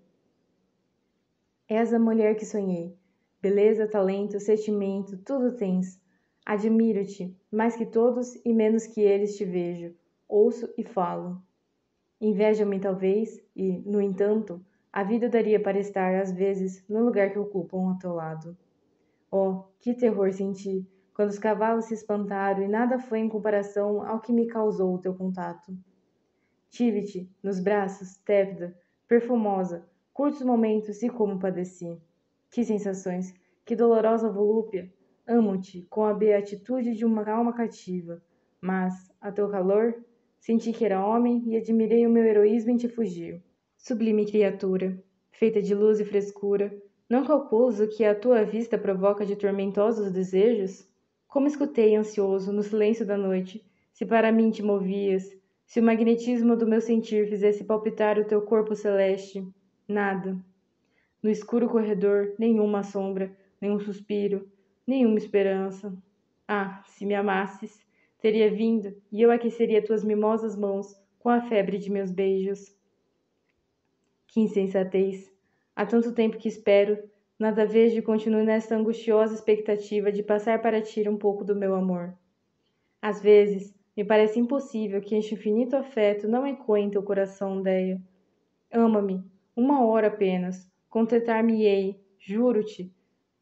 B: És a mulher que sonhei. Beleza, talento, sentimento, tudo tens. Admiro-te, mais que todos e menos que eles te vejo, ouço e falo. Invejam-me talvez, e, no entanto, a vida daria para estar, às vezes, no lugar que ocupam ao teu lado. Oh, que terror senti, quando os cavalos se espantaram e nada foi em comparação ao que me causou o teu contato. Tive-te, nos braços, tépida, perfumosa, curtos momentos e como padeci. Que sensações, que dolorosa volúpia! Amo-te com a beatitude de uma alma cativa, mas, a teu calor, senti que era homem e admirei o meu heroísmo em te fugir. Sublime criatura, feita de luz e frescura, não calculas o que a tua vista provoca de tormentosos desejos? Como escutei ansioso, no silêncio da noite, se para mim te movias, se o magnetismo do meu sentir fizesse palpitar o teu corpo celeste. Nada. No escuro corredor, nenhuma sombra, nenhum suspiro, nenhuma esperança. Ah, se me amasses, teria vindo, e eu aqueceria tuas mimosas mãos com a febre de meus beijos. Que insensatez! Há tanto tempo que espero, nada vejo e continuo nesta angustiosa expectativa de passar para ti um pouco do meu amor. Às vezes, me parece impossível que este infinito afeto não ecoe em teu coração, Déia. Ama-me, uma hora apenas, contentar-me-ei, juro-te.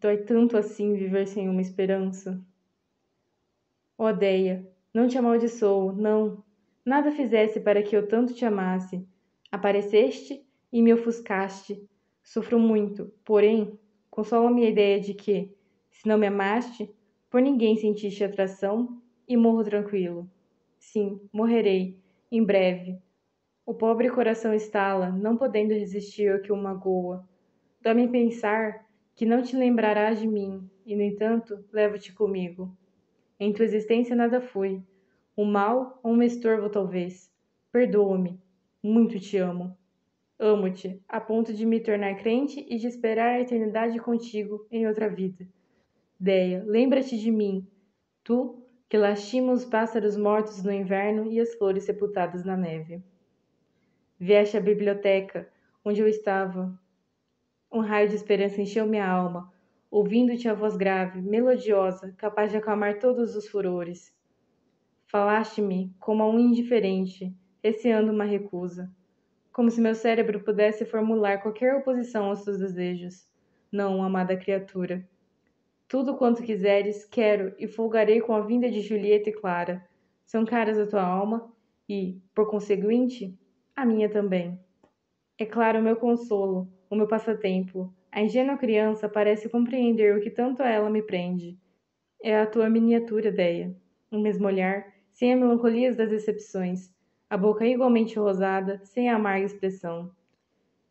B: Dói tanto assim viver sem uma esperança. Ó Déia, não te amaldiçoo, não. Nada fizesse para que eu tanto te amasse. Apareceste e me ofuscaste. Sofro muito, porém, consola-me a ideia de que, se não me amaste, por ninguém sentiste atração e morro tranquilo. Sim, morrerei, em breve. O pobre coração estala, não podendo resistir ao que o magoa. Dói-me pensar que não te lembrarás de mim, e, no entanto, levo-te comigo. Em tua existência nada fui, um mal ou um estorvo talvez. Perdoa-me, muito te amo. Amo-te, a ponto de me tornar crente e de esperar a eternidade contigo em outra vida. Déia, lembra-te de mim, tu que lastima os pássaros mortos no inverno e as flores sepultadas na neve. Vieste à biblioteca, onde eu estava. Um raio de esperança encheu minha alma, ouvindo-te a voz grave, melodiosa, capaz de acalmar todos os furores. Falaste-me como a um indiferente, receando uma recusa, como se meu cérebro pudesse formular qualquer oposição aos teus desejos. Não, amada criatura. Tudo quanto quiseres, quero e folgarei com a vinda de Julieta e Clara. São caras a tua alma e, por conseguinte, a minha também. É claro o meu consolo, o meu passatempo. A ingênua criança parece compreender o que tanto a ela me prende. É a tua miniatura, Déia. O mesmo olhar, sem a melancolia das decepções. A boca igualmente rosada, sem a amarga expressão.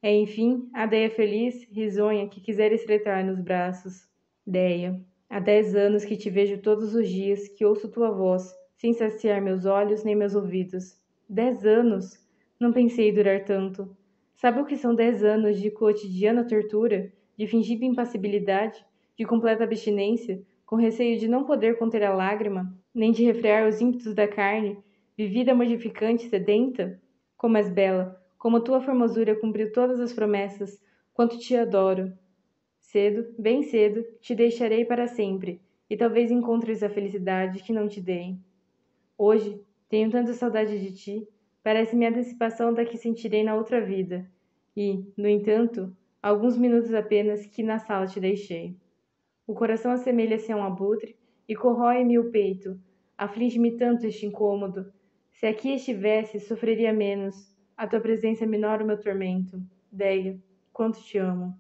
B: É, enfim, a Déia feliz, risonha, que quiser estreitar nos braços. Déia, há 10 anos que te vejo todos os dias, que ouço tua voz, sem saciar meus olhos nem meus ouvidos. 10 anos? Não pensei durar tanto. Sabe o que são 10 anos de cotidiana tortura, de fingida impassibilidade, de completa abstinência, com receio de não poder conter a lágrima, nem de refrear os ímpetos da carne, vivida modificante e sedenta? Como és bela, como tua formosura cumpriu todas as promessas, quanto te adoro. Cedo, bem cedo, te deixarei para sempre, e talvez encontres a felicidade que não te dei. Hoje, tenho tanta saudade de ti, parece-me a antecipação da que sentirei na outra vida, e, no entanto, alguns minutos apenas que na sala te deixei. O coração assemelha-se a um abutre e corrói-me o peito, aflige-me tanto este incômodo. Se aqui estivesse, sofreria menos. A tua presença minora o meu tormento. Déia, quanto te amo.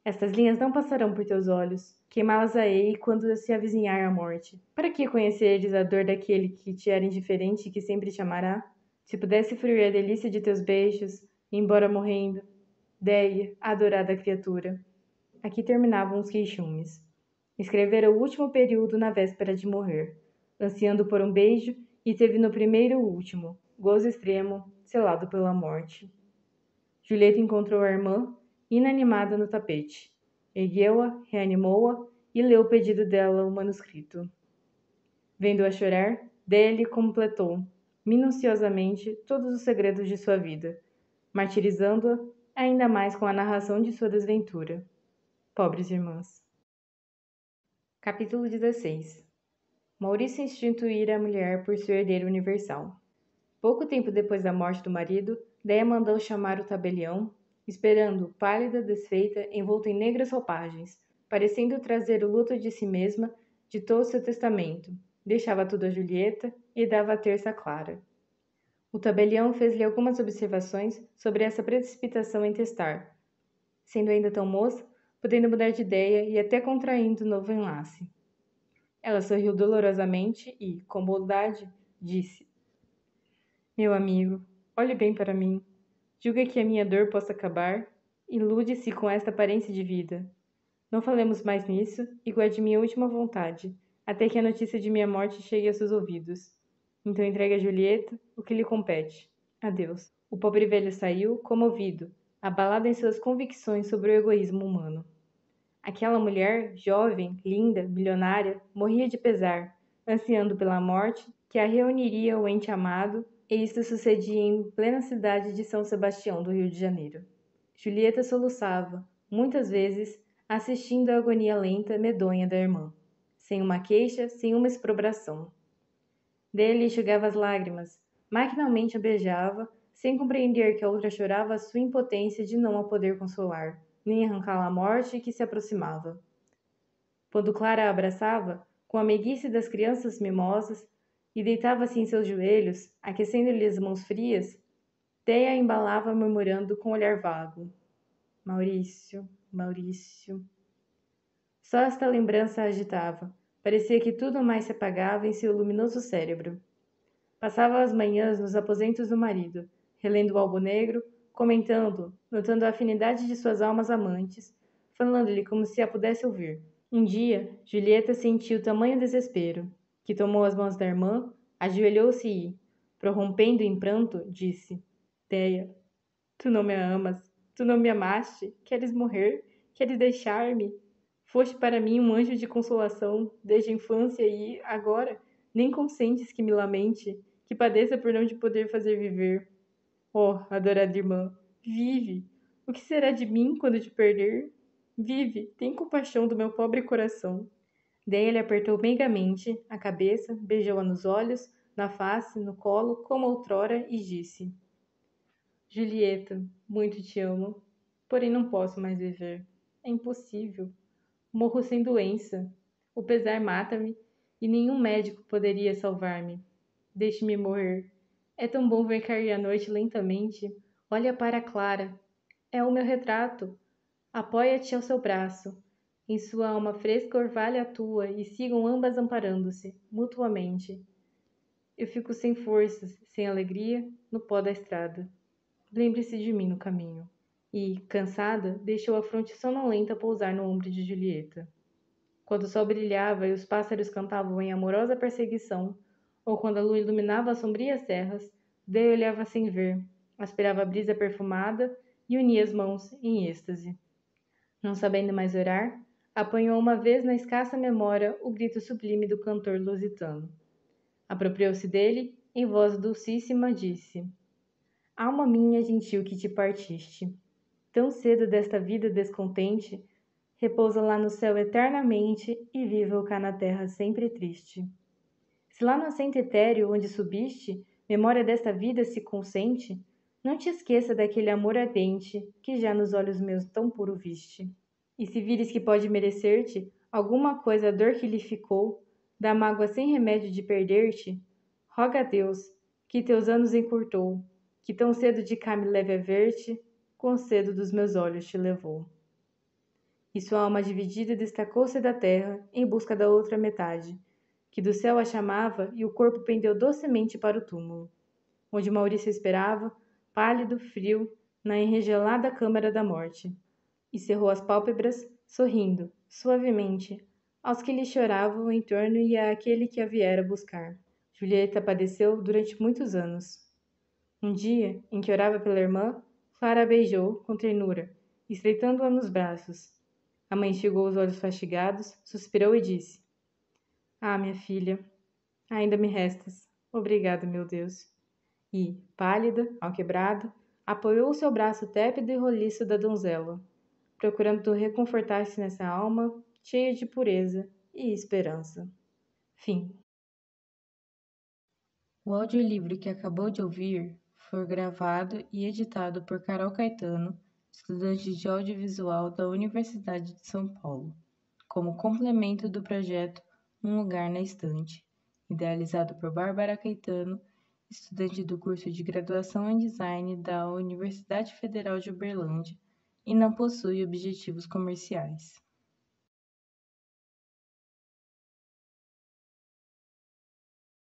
B: Estas linhas não passarão por teus olhos. Queimá-las-ei quando se avizinhar a morte. Para que conheceres a dor daquele que te era indiferente e que sempre te amará? Se pudesse fruir a delícia de teus beijos, embora morrendo. Déia, adorada criatura. Aqui terminavam os queixumes. Escrevera o último período na véspera de morrer, ansiando por um beijo e teve no primeiro e último, gozo extremo, selado pela morte. Julieta encontrou a irmã, inanimada no tapete. Ergueu-a, reanimou-a e leu o pedido dela o manuscrito. Vendo-a chorar, Déia lhe completou, minuciosamente, todos os segredos de sua vida, martirizando-a ainda mais com a narração de sua desventura. Pobres irmãs. Capítulo 16. Maurício instituíra a mulher por seu herdeiro universal. Pouco tempo depois da morte do marido, Déia mandou chamar o tabelião, esperando, pálida, desfeita, envolta em negras roupagens, parecendo trazer o luto de si mesma, ditou seu testamento, deixava tudo a Julieta e dava a terça a Clara. O tabelião fez-lhe algumas observações sobre essa precipitação em testar, sendo ainda tão moça, podendo mudar de ideia e até contraindo novo enlace. Ela sorriu dolorosamente e, com bondade, disse: Meu amigo, olhe bem para mim. Julga que a minha dor possa acabar? Ilude-se com esta aparência de vida. Não falemos mais nisso e guarde minha última vontade, até que a notícia de minha morte chegue aos seus ouvidos. Então entregue a Julieta o que lhe compete. Adeus. O pobre velho saiu, comovido, abalado em suas convicções sobre o egoísmo humano. Aquela mulher, jovem, linda, milionária, morria de pesar, ansiando pela morte, que a reuniria ao ente amado, e isto sucedia em plena cidade de São Sebastião do Rio de Janeiro. Julieta soluçava, muitas vezes, assistindo à agonia lenta, medonha da irmã, sem uma queixa, sem uma exprobração. Dele enxugava as lágrimas, maquinalmente a beijava, sem compreender que a outra chorava a sua impotência de não a poder consolar, nem arrancá-la à morte que se aproximava. Quando Clara a abraçava, com a meiguice das crianças mimosas, e deitava-se em seus joelhos, aquecendo-lhe as mãos frias, Déia a embalava murmurando com olhar vago: Maurício, Maurício. Só esta lembrança a agitava. Parecia que tudo mais se apagava em seu luminoso cérebro. Passava as manhãs nos aposentos do marido, relendo o álbum negro, comentando, notando a afinidade de suas almas amantes, falando-lhe como se a pudesse ouvir. Um dia, Julieta sentiu tamanho desespero, que tomou as mãos da irmã, ajoelhou-se e, prorrompendo em pranto, disse: Déia, tu não me amas, tu não me amaste, queres morrer, queres deixar-me. Foste para mim um anjo de consolação, desde a infância e, agora, nem consentes que me lamente, que padeça por não te poder fazer viver. Oh, adorada irmã, vive! O que será de mim quando te perder? Vive, tem compaixão do meu pobre coração. Déia lhe apertou meigamente a cabeça, beijou-a nos olhos, na face, no colo, como outrora, e disse: Julieta, muito te amo, porém não posso mais viver. É impossível. Morro sem doença. O pesar mata-me e nenhum médico poderia salvar-me. Deixe-me morrer. É tão bom ver cair a noite lentamente. Olha para Clara. É o meu retrato. Apoia-te ao seu braço. Em sua alma fresca orvalha a tua e sigam ambas amparando-se, mutuamente. Eu fico sem forças, sem alegria, no pó da estrada. Lembre-se de mim no caminho. E, cansada, deixou a fronte sonolenta pousar no ombro de Julieta. Quando o sol brilhava e os pássaros cantavam em amorosa perseguição, ou quando a lua iluminava as sombrias serras, Déia olhava sem ver, aspirava a brisa perfumada e unia as mãos em êxtase. Não sabendo mais orar, apanhou uma vez na escassa memória o grito sublime do cantor lusitano. Apropriou-se dele, em voz dulcíssima disse: Alma minha gentil que te partiste, tão cedo desta vida descontente, repousa lá no céu eternamente e viva cá na terra sempre triste. Se lá no assento etéreo onde subiste, memória desta vida se consente, não te esqueça daquele amor ardente que já nos olhos meus tão puro viste. E se vires que pode merecer-te alguma coisa a dor que lhe ficou, da mágoa sem remédio de perder-te, roga a Deus, que teus anos encurtou, que tão cedo de cá me leve a ver-te, quão cedo dos meus olhos te levou. E sua alma dividida destacou-se da terra em busca da outra metade, que do céu a chamava e o corpo pendeu docemente para o túmulo, onde Maurício esperava, pálido, frio, na enregelada câmara da morte, e cerrou as pálpebras, sorrindo, suavemente, aos que lhe choravam em torno e àquele que a viera buscar. Julieta padeceu durante muitos anos. Um dia, em que orava pela irmã, Clara a beijou com ternura, estreitando-a nos braços. A mãe enxugou os olhos fastigados, suspirou e disse: Ah, minha filha, ainda me restas. Obrigada, meu Deus. E, pálida, alquebrada, apoiou o seu braço tépido e roliço da donzela, procurando reconfortar-se nessa alma cheia de pureza e esperança. Fim.
A: O audiolivro que acabou de ouvir foi gravado e editado por Carol Caetano, estudante de audiovisual da Universidade de São Paulo, como complemento do projeto Um Lugar na Estante, idealizado por Bárbara Caetano, estudante do curso de graduação em design da Universidade Federal de Uberlândia, e não possui objetivos comerciais.